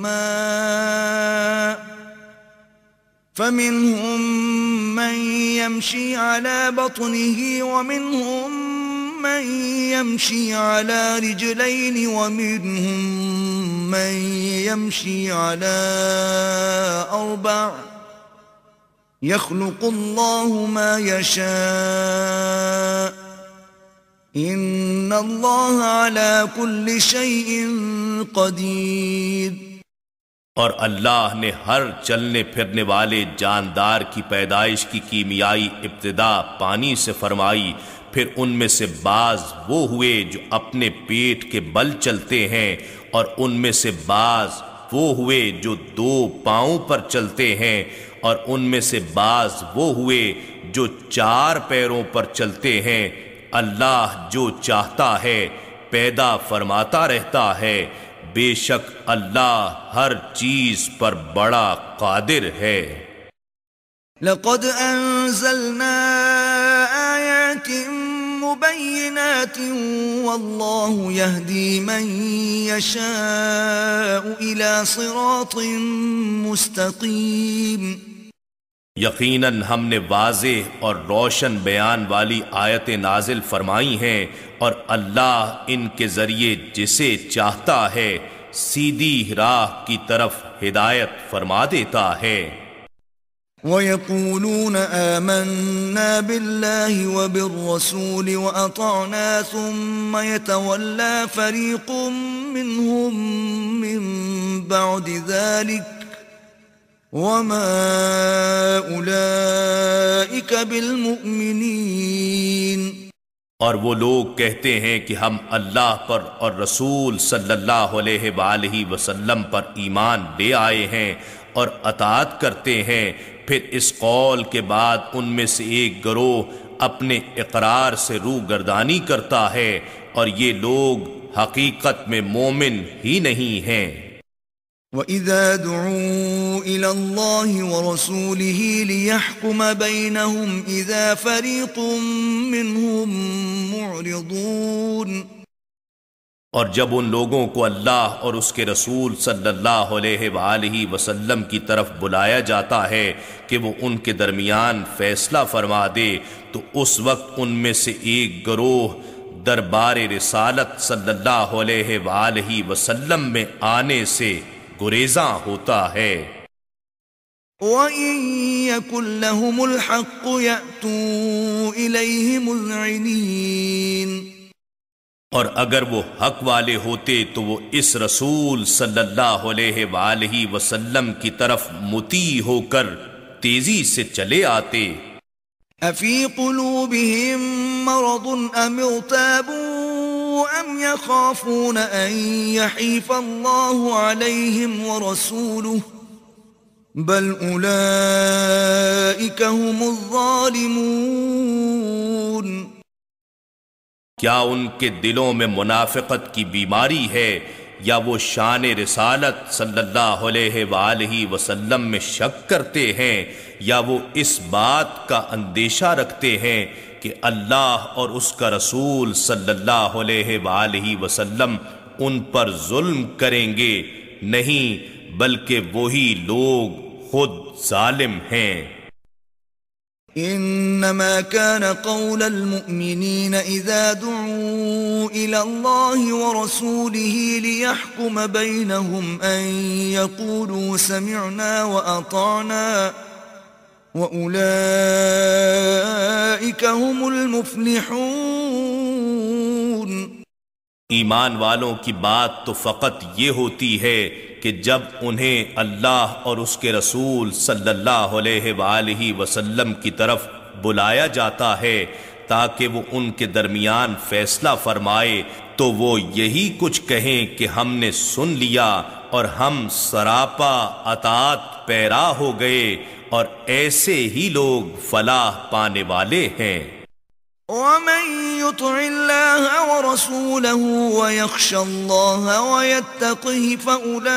ماء فمنهم من يمشي على بطنه ومنهم من يمشي على رجلين ومنهم من يمشي على أربع يخلق الله ما يشاء إن الله على كل شيء قدير۔ اور اللہ نے ہر چلنے پھرنے والے جاندار کی پیدائش کی کیمیائی ابتدا پانی سے فرمائی، پھر ان میں سے بعض وہ ہوئے جو اپنے پیٹ کے بل چلتے ہیں، اور ان میں سے بعض وہ ہوئے جو 2 پاؤں پر چلتے ہیں، اور ان میں سے بعض وہ ہوئے جو 4 پیروں پر چلتے ہیں۔ اللہ جو چاہتا ہے پیدا فرماتا رہتا ہے، بے شک اللہ ہر چیز پر بڑا قادر ہے۔ لقد انزلنا آیات مبینات واللہ یہدی من یشاء الى صراط مستقیم۔ یقیناً ہم نے واضح اور روشن بیان والی آیتیں نازل فرمائی ہیں، اور اللہ ان کے ذریعے جسے چاہتا ہے سیدھی راہ کی طرف ہدایت فرما دیتا ہے۔ وَيَقُولُونَ آمَنَّا بِاللَّهِ وَبِالرَّسُولِ وَأَطَعْنَا ثُمَّ يَتَوَلَّى فَرِيقٌ مِّنْهُمْ مِّن بَعْدِ ذَلِكَ وَمَا أُولَئِكَ بِالْمُؤْمِنِينَ۔ اور وہ لوگ کہتے ہیں کہ ہم اللہ پر اور رسول صلی اللہ علیہ وآلہ وسلم پر ایمان لے آئے ہیں اور اطاعت کرتے ہیں، پھر اس قول کے بعد ان میں سے ایک گروہ اپنے اقرار سے روگردانی کرتا ہے، اور یہ لوگ حقیقت میں مومن ہی نہیں ہیں۔ وَإِذَا دُعُوا إِلَى اللَّهِ وَرَسُولِهِ لِيَحْكُمَ بَيْنَهُمْ إِذَا فَرِيقٌ مِّنْهُمْ مُعْرِضُونَ۔ اور جب ان لوگوں کو اللہ اور اس کے رسول صلی اللہ علیہ وآلہ وسلم کی طرف بلایا جاتا ہے کہ وہ ان کے درمیان فیصلہ فرما دے، تو اس وقت ان میں سے ایک گروہ دربار رسالت صلی اللہ علیہ وآلہ وسلم میں آنے سے گریزاں ہوتا ہے۔ وَإِن يَكُن لَّهُمُ الْحَقُّ يَأْتُوا إِلَيْهِ مُذْعِنِينَ۔ اور اگر وہ حق والے ہوتے تو وہ اس رسول صلی اللہ علیہ وآلہ وسلم کی طرف مطیع ہو کر تیزی سے چلے آتے۔ أَفِي قُلُوبِهِم مَّرَضٌ أَمِ ارْتَابُوا أَمْ يَخَافُونَ أَن يَحِيفَ اللَّهُ عَلَيْهِمْ وَرَسُولُهُ بَلْ أُولَئِكَ هُمُ الظَّالِمُونَ۔ کیا ان کے دلوں میں منافقت کی بیماری ہے، یا وہ شان رسالت صلی اللہ علیہ وآلہ وسلم میں شک کرتے ہیں، یا وہ اس بات کا اندیشہ رکھتے ہیں کہ اللہ اور اس کا رسول صلی اللہ علیہ وآلہ وسلم ان پر ظلم کریں گے؟ نہیں، بلکہ وہی لوگ خود ظالم ہیں۔ انما كان قول المؤمنين اذا دعوا الى الله ورسوله ليحكم بينهم ان يقولوا سمعنا واطعنا واولئك هم المفلحون۔ ایمان والوں کی بات تو فقط یہ ہوتی ہے کہ جب انہیں اللہ اور اس کے رسول صلی اللہ علیہ وآلہ وسلم کی طرف بلایا جاتا ہے تاکہ وہ ان کے درمیان فیصلہ فرمائے، تو وہ یہی کچھ کہیں کہ ہم نے سن لیا اور ہم سراپا اطاعت پیرا ہو گئے، اور ایسے ہی لوگ فلاح پانے والے ہیں۔ ومن يطع الله ورسوله ويخشى الله ويتقه فأولئك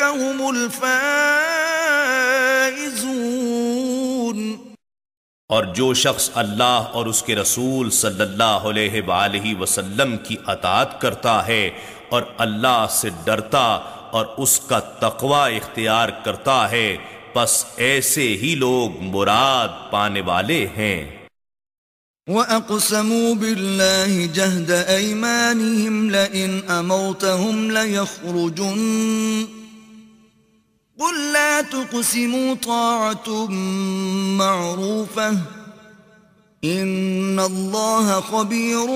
هم الفائزون۔ اور جو شخص اللہ اور اس کے رسول صلی اللہ علیہ وآلہ وسلم کی اطاعت کرتا ہے اور اللہ سے ڈرتا اور اس کا تقوی اختیار کرتا ہے، پس ایسے ہی لوگ مراد پانے والے ہیں۔ وَأَقْسَمُوا بِاللَّهِ جَهْدَ أَيْمَانِهِمْ لَئِنْ أَمَرْتَهُمْ لَيَخْرُجُنَّ قُلْ لَا تُقْسِمُوا طَاعَةٌ مَّعْرُوفَةٌ إِنَّ اللَّهَ خَبِيرٌ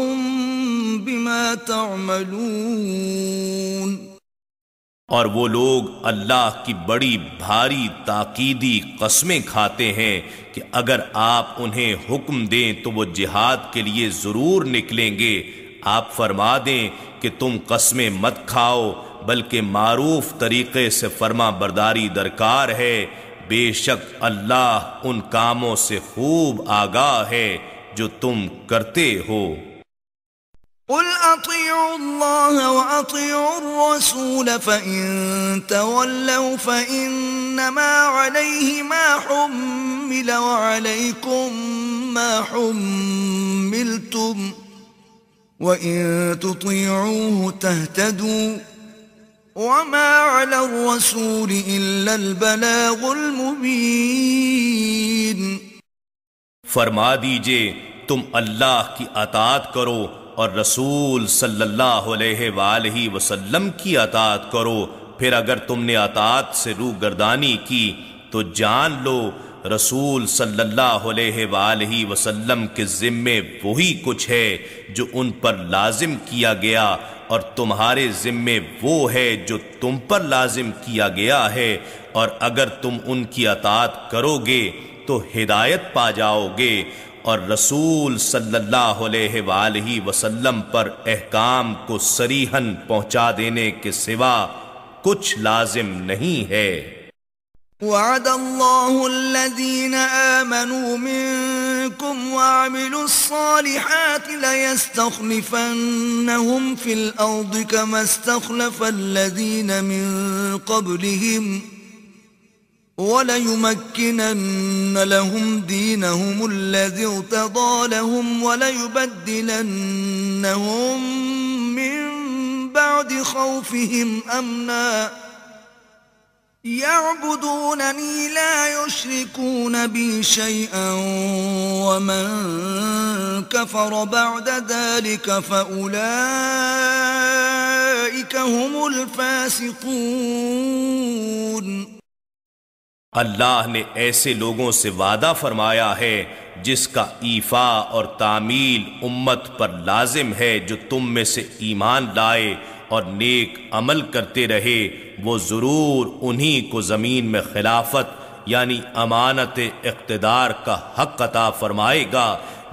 بِمَا تَعْمَلُونَ۔ اور وہ لوگ اللہ کی بڑی بھاری تاکیدی قسمیں کھاتے ہیں کہ اگر آپ انہیں حکم دیں تو وہ جہاد کے لیے ضرور نکلیں گے۔ آپ فرما دیں کہ تم قسمیں مت کھاؤ، بلکہ معروف طریقے سے فرما برداری درکار ہے، بے شک اللہ ان کاموں سے خوب آگاہ ہے جو تم کرتے ہو۔ قل اطیعوا اللہ واطیعوا الرسول فإن تولوا فإنما علیہ ما حمل وعلیکم ما حملتم وإن تطیعوه تهتدوا وما علی الرسول الا البلاغ المبین۔ فرما دیجئے تم اللہ کی اطاعت کرو اور رسول صلی اللہ علیہ وآلہ وسلم کی اطاعت کرو، پھر اگر تم نے اطاعت سے روگردانی کی تو جان لو رسول صلی اللہ علیہ وآلہ وسلم کے ذمے وہی کچھ ہے جو ان پر لازم کیا گیا، اور تمہارے ذمے وہ ہے جو تم پر لازم کیا گیا ہے، اور اگر تم ان کی اطاعت کرو گے تو ہدایت پا جاؤ گے، اور رسول صلی اللہ علیہ وآلہ وسلم پر احکام کو صریحاً پہنچا دینے کے سوا کچھ لازم نہیں ہے۔ وعد اللہ الذین آمنوا منکم وعملوا الصالحات لیستخلفنہم فی الارض کما استخلف الذین من قبلہم وَلَيُمَكِّنَنَّ لَهُمْ دِينَهُمُ الَّذِي ارْتَضَىٰ لَهُمْ وَلَيُبَدِّلَنَّهُمْ مِنْ بَعْدِ خَوْفِهِمْ أَمْنًا يَعْبُدُونَنِي لَا يُشْرِكُونَ بِي شَيْئًا وَمَنْ كَفَرَ بَعْدَ ذَلِكَ فَأُولَئِكَ هُمُ الْفَاسِقُونَ۔ اللہ نے ایسے لوگوں سے وعدہ فرمایا ہے جس کا ایفا اور تعمیل امت پر لازم ہے جو تم میں سے ایمان لائے اور نیک عمل کرتے رہے، وہ ضرور انہی کو زمین میں خلافت یعنی امانت اقتدار کا حق عطا فرمائے گا،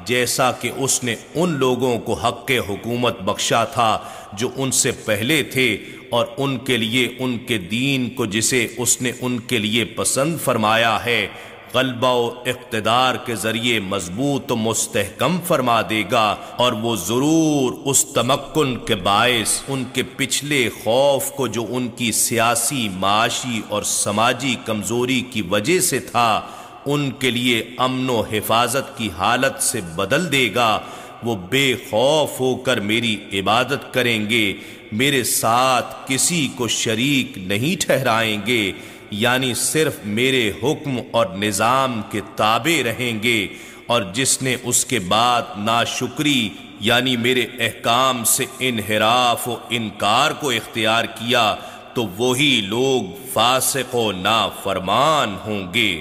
جیسا کہ اس نے ان لوگوں کو حق حکومت بخشا تھا جو ان سے پہلے تھے، اور ان کے لیے ان کے دین کو جسے اس نے ان کے لیے پسند فرمایا ہے غلبہ و اقتدار کے ذریعے مضبوط و مستحکم فرما دے گا، اور وہ ضرور اس تمکن کے باعث ان کے پچھلے خوف کو جو ان کی سیاسی، معاشی اور سماجی کمزوری کی وجہ سے تھا ان کے لیے امن و حفاظت کی حالت سے بدل دے گا۔ وہ بے خوف ہو کر میری عبادت کریں گے، میرے ساتھ کسی کو شریک نہیں ٹھہرائیں گے، یعنی صرف میرے حکم اور نظام کے تابع رہیں گے، اور جس نے اس کے بعد ناشکری یعنی میرے احکام سے انحراف و انکار کو اختیار کیا تو وہی لوگ فاسق و نافرمان ہوں گے۔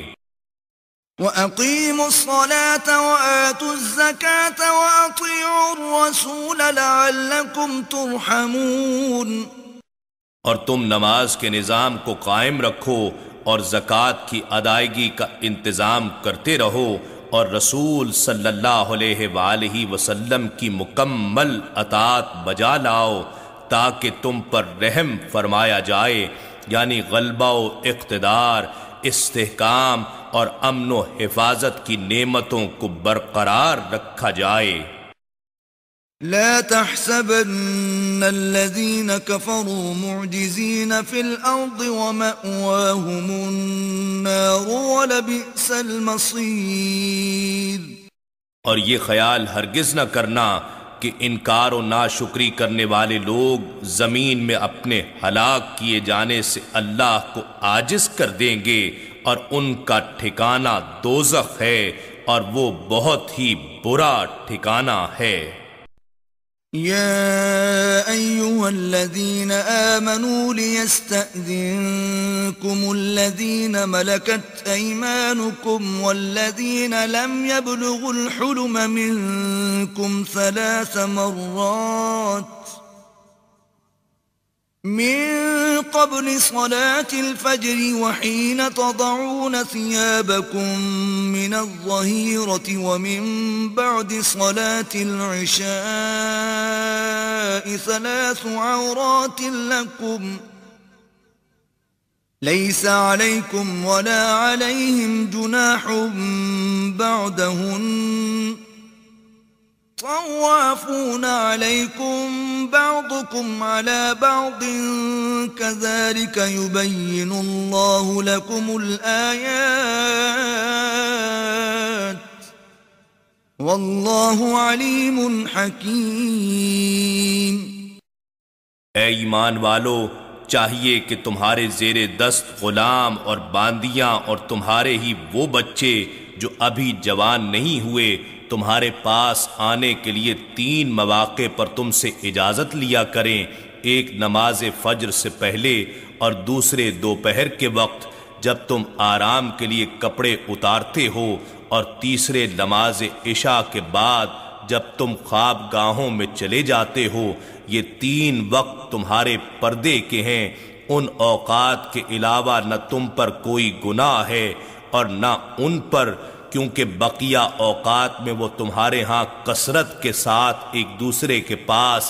وَأَقِيمُوا الصَّلَاةَ وَآتُوا الزَّكَاةَ وَأَطِيعُوا الرَّسُولَ لَعَلَّكُمْ تُرْحَمُونَ۔ اور تم نماز کے نظام کو قائم رکھو اور زکوٰۃ کی ادائیگی کا انتظام کرتے رہو، اور رسول صلی اللہ علیہ وآلہ وسلم کی مکمل اطاعت بجا لاؤ تاکہ تم پر رحم فرمایا جائے، یعنی غلبہ و اقتدار، استحکام اور امن و حفاظت کی نعمتوں کو برقرار رکھا جائے۔ لا تحسبن الذين كفروا معجزين في الأرض ومأواهم النار ولبئس المصير۔ اور یہ خیال ہرگز نہ کرنا کہ انکار و ناشکری کرنے والے لوگ زمین میں اپنے ہلاک کیے جانے سے اللہ کو عاجز کر دیں گے، اور ان کا ٹھکانہ دوزخ ہے، اور وہ بہت ہی برا ٹھکانہ ہے۔ يا أيها الذين آمنوا ليستأذنكم الذين ملكت أيمانكم والذين لم يبلغوا الحلم منكم 3 مرات من قبل صلاة الفجر وحين تضعون ثيابكم من الظهيرة ومن بعد صلاة العشاء 3 عورات لكم ليس عليكم ولا عليهم جناح بعدهن طوافون عليكم بعضكم على بعض كذلك يبين الله لكم الآيات والله عليم حكيم۔ اے ایمان والو، چاہیے کہ تمہارے زیر دست غلام اور باندیاں اور تمہارے ہی وہ بچے جو ابھی جوان نہیں ہوئے تمہارے پاس آنے کے لیے 3 مواقع پر تم سے اجازت لیا کریں، ایک نماز فجر سے پہلے اور دوسرے دوپہر کے وقت جب تم آرام کے لیے کپڑے اتارتے ہو، اور تیسرے نماز عشاء کے بعد جب تم خواب گاہوں میں چلے جاتے ہو۔ یہ 3 وقت تمہارے پردے کے ہیں، ان اوقات کے علاوہ نہ تم پر کوئی گناہ ہے اور نہ ان پر، کیونکہ بقیہ اوقات میں وہ تمہارے ہاں کثرت کے ساتھ ایک دوسرے کے پاس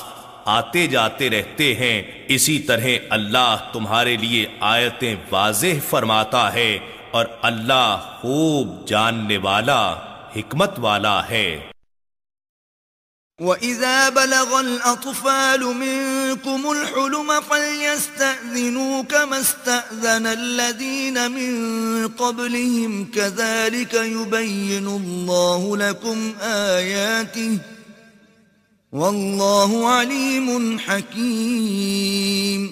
آتے جاتے رہتے ہیں۔ اسی طرح اللہ تمہارے لیے آیتیں واضح فرماتا ہے، اور اللہ خوب جاننے والا، حکمت والا ہے۔ وَإِذَا بَلَغَ الْأَطْفَالُ مِنكُمُ الْحُلُمَ فَلْيَسْتَأْذِنُوا كَمَا اسْتَأْذَنَ الَّذِينَ مِن قَبْلِهِمْ كَذَلِكَ يُبَيِّنُ اللَّهُ لَكُمْ آيَاتِهِ وَاللَّهُ عَلِيمٌ حَكِيمٌ۔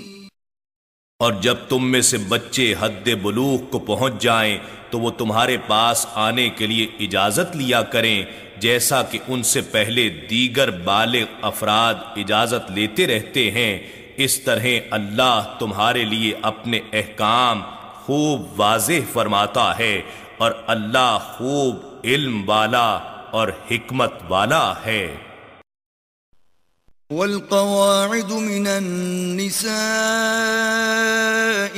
اور جب تم میں سے بچے حد بلوغ کو پہنچ جائیں تو وہ تمہارے پاس آنے کے لیے اجازت لیا کریں، جیسا کہ ان سے پہلے دیگر بالغ افراد اجازت لیتے رہتے ہیں۔ اس طرح اللہ تمہارے لیے اپنے احکام خوب واضح فرماتا ہے، اور اللہ خوب علم والا اور حکمت والا ہے۔ والقواعد من النساء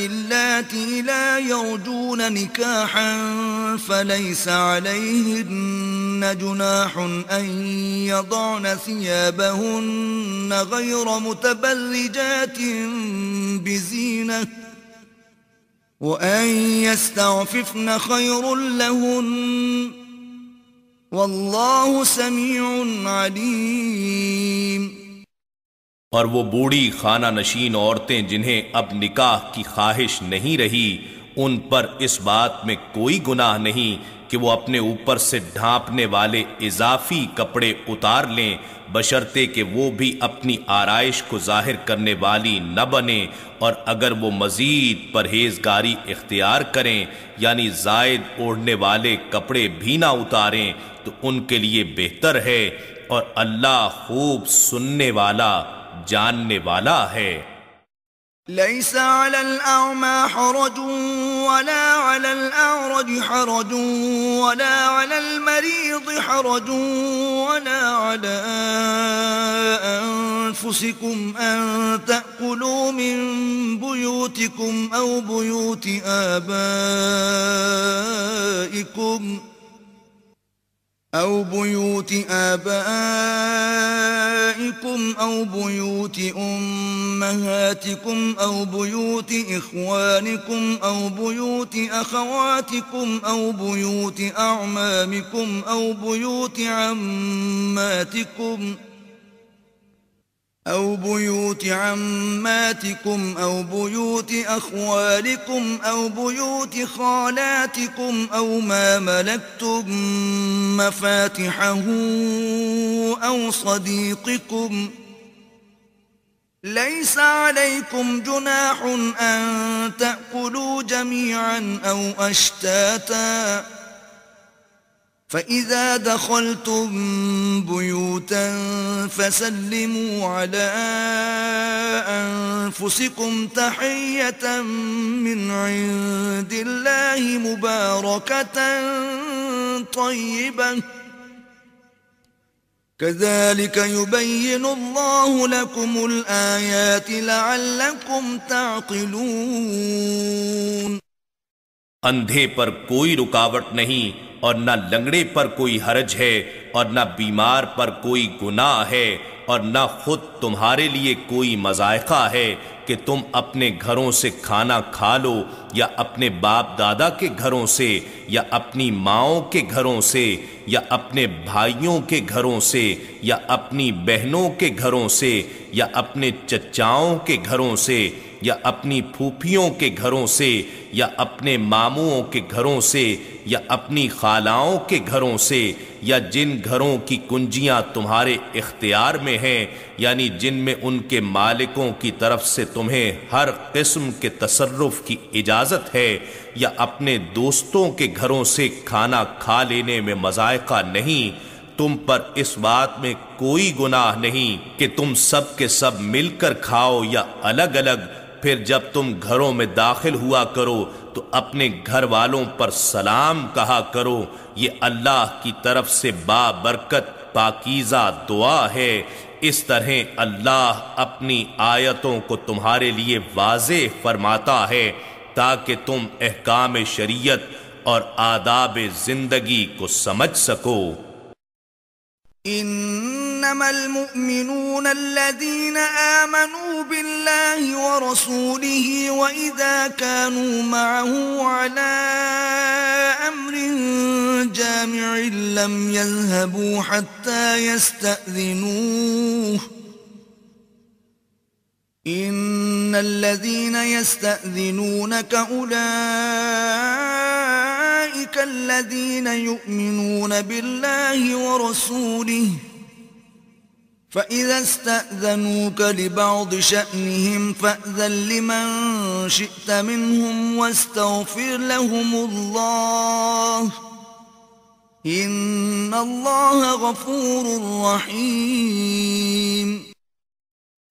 اللاتي لا يرجون نكاحا فليس عليهن جناح أن يضعن ثيابهن غير متبرجات بزينة وأن يستعففن خير لهن والله سميع عليم۔ اور وہ بوڑھی خانہ نشین عورتیں جنہیں اب نکاح کی خواہش نہیں رہی، ان پر اس بات میں کوئی گناہ نہیں کہ وہ اپنے اوپر سے ڈھانپنے والے اضافی کپڑے اتار لیں، بشرطے کہ وہ بھی اپنی آرائش کو ظاہر کرنے والی نہ بنیں، اور اگر وہ مزید پرہیزگاری اختیار کریں یعنی زائد اوڑھنے والے کپڑے بھی نہ اتاریں تو ان کے لیے بہتر ہے، اور اللہ خوب سننے والا، جاننے والا ہے۔ ليس على الأعمى حرج ولا على الأعرج حرج ولا على المريض حرج ولا على أنفسكم أن تأكلوا من بيوتكم أو بيوت آبائكم أو بيوت آبائكم أو بيوت أمهاتكم أو بيوت إخوانكم أو بيوت أخواتكم أو بيوت أعمامكم أو بيوت عماتكم أو بيوت بيوت أخوالكم أو بيوت خالاتكم أو ما ملكتم مفاتحه أو صديقكم. ليس عليكم جناح أن تأكلوا جميعا أو أشتاتا، فإذا دخلتم بيوتا فسلموا على أنفسكم تحية من عند الله مباركة طيبة كذلك يبين الله لكم الآيات لعلكم تعقلون. اندھے پر کوئی رکاوٹ نہیں اور نہ لنگڑے پر کوئی حرج ہے اور نہ بیمار پر کوئی گناہ ہے اور نہ خود تمہارے لیے کوئی مذائقہ ہے کہ تم اپنے گھروں سے کھانا کھا لو یا اپنے باپ دادا کے گھروں سے یا اپنی ماؤں کے گھروں سے یا اپنے بھائیوں کے گھروں سے یا اپنی بہنوں کے گھروں سے یا اپنے چچاؤں کے گھروں سے یا اپنی پھوپھیوں کے گھروں سے یا اپنے ماموں کے گھروں سے یا اپنی خالاؤں کے گھروں سے یا جن گھروں کی کنجیاں تمہارے اختیار میں ہیں، یعنی جن میں ان کے مالکوں کی طرف سے تمہیں ہر قسم کے تصرف کی اجازت ہے، یا اپنے دوستوں کے گھروں سے کھانا کھا لینے میں مذائقہ نہیں، تم پر اس بات میں کوئی گناہ نہیں کہ تم سب کے سب مل کر کھاؤ یا الگ الگ. پھر جب تم گھروں میں داخل ہوا کرو تو اپنے گھر والوں پر سلام کہا کرو، یہ اللہ کی طرف سے بابرکت پاکیزہ دعا ہے. اس طرح اللہ اپنی آیتوں کو تمہارے لیے واضح فرماتا ہے تاکہ تم احکام شریعت اور آداب زندگی کو سمجھ سکو. انما المؤمنون الذين آمنوا بالله ورسوله واذا كانوا معه على امر جامع لم يذهبوا حتى يستأذنوه. ان الذين يستأذنونك اولئك الذين يؤمنون بالله ورسوله فإذا استأذنوك لبعض شأنهم فأذن لمن شئت منهم واستغفر لهم الله إن الله غفور رحيم.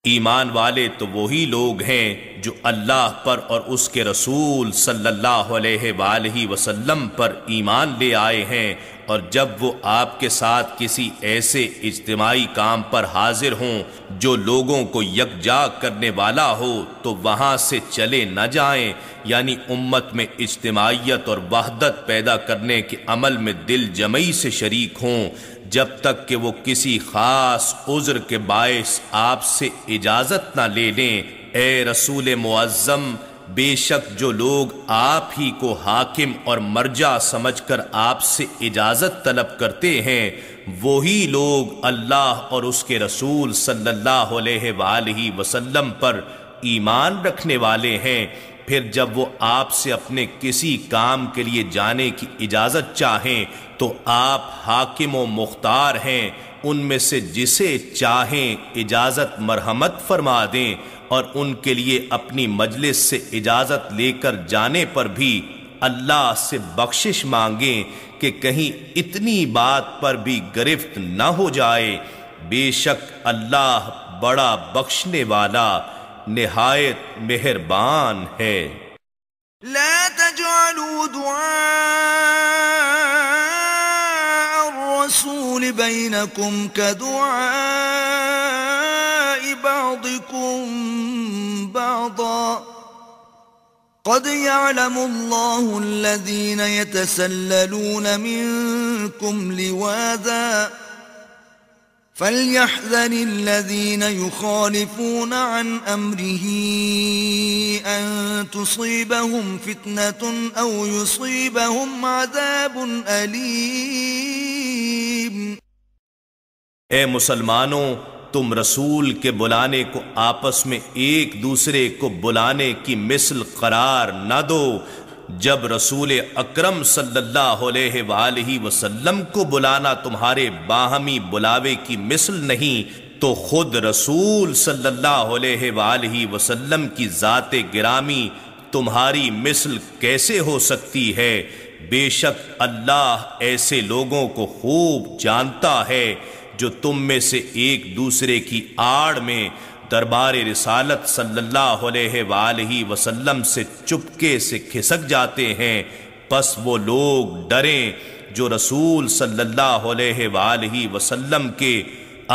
ایمان والے تو وہی لوگ ہیں جو اللہ پر اور اس کے رسول صلی اللہ علیہ وآلہ وسلم پر ایمان لے آئے ہیں، اور جب وہ آپ کے ساتھ کسی ایسے اجتماعی کام پر حاضر ہوں جو لوگوں کو یکجا کرنے والا ہو تو وہاں سے چلے نہ جائیں، یعنی امت میں اجتماعیت اور وحدت پیدا کرنے کے عمل میں دل جمعی سے شریک ہوں، جب تک کہ وہ کسی خاص عذر کے باعث آپ سے اجازت نہ لے لیں. اے رسول معظم، بے شک جو لوگ آپ ہی کو حاکم اور مرجع سمجھ کر آپ سے اجازت طلب کرتے ہیں وہی لوگ اللہ اور اس کے رسول صلی اللہ علیہ وآلہ وسلم پر ایمان رکھنے والے ہیں. پھر جب وہ آپ سے اپنے کسی کام کے لیے جانے کی اجازت چاہیں تو آپ حاکم و مختار ہیں، ان میں سے جسے چاہیں اجازت مرحمت فرما دیں، اور ان کے لیے اپنی مجلس سے اجازت لے کر جانے پر بھی اللہ سے بخشش مانگیں کہ کہیں اتنی بات پر بھی گرفت نہ ہو جائے. بے شک اللہ بڑا بخشنے والا نہایت مہربان ہے. لا تجعلوا دعاء الرسول بينكم كدعاء بعضكم بعضا قد يعلم الله الذين يتسللون منكم لواذا فليحذر الذين يخالفون عن أمره أن تصيبهم فتنة أو يصيبهم عذاب أليم۔ اے مسلمانوں، تم رسول کے بلانے کو آپس میں ایک دوسرے کو بلانے کی مثل قرار نہ دو۔ جب رسول اکرم صلی اللہ علیہ وآلہ وسلم کو بلانا تمہارے باہمی بلاوے کی مثل نہیں، تو خود رسول صلی اللہ علیہ وآلہ وسلم کی ذات گرامی تمہاری مثل کیسے ہو سکتی ہے؟ بے شک اللہ ایسے لوگوں کو خوب جانتا ہے جو تم میں سے ایک دوسرے کی آڑ میں دربار رسالت صلی اللہ علیہ وآلہ وسلم سے چپکے سے کھسک جاتے ہیں۔ پس وہ لوگ ڈریں جو رسول صلی اللہ علیہ وآلہ وسلم کے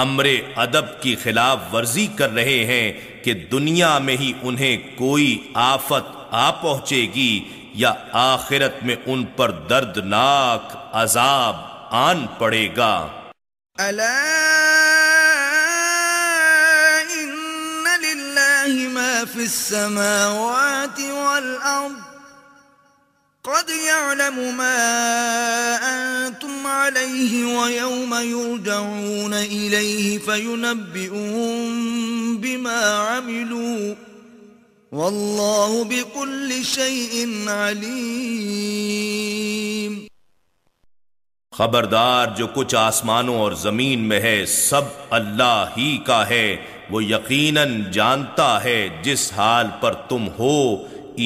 امر ادب کی خلاف ورزی کر رہے ہیں کہ دنیا میں ہی انہیں کوئی آفت آ پہنچے گی یا آخرت میں ان پر دردناک عذاب آن پڑے گا۔ الا ان للہ ما فی السماوات والارض قد يعلم ما انتم علیہ ویوم یرجعون الیہ فینبئون بما عملوا واللہ بكل شیء علیم۔ خبردار، جو کچھ آسمانوں اور زمین میں ہے سب اللہ ہی کا ہے، وہ یقیناً جانتا ہے جس حال پر تم ہو،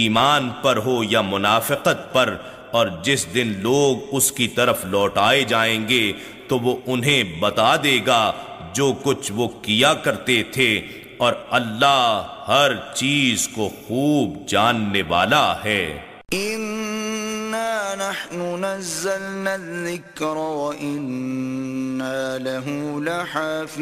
ایمان پر ہو یا منافقت پر، اور جس دن لوگ اس کی طرف لوٹائے جائیں گے تو وہ انہیں بتا دے گا جو کچھ وہ کیا کرتے تھے، اور اللہ ہر چیز کو خوب جاننے والا ہے۔ إِنَّا نَحْنُ نَزَّلْنَا الذِّكْرَ وَإِنَّا لَهُ لَحَافِظُونَ۔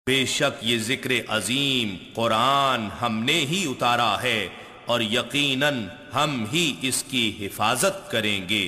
بے شک یہ ذکر عظیم قرآن ہم نے ہی اتارا ہے اور یقیناً ہم ہی اس کی حفاظت کریں گے۔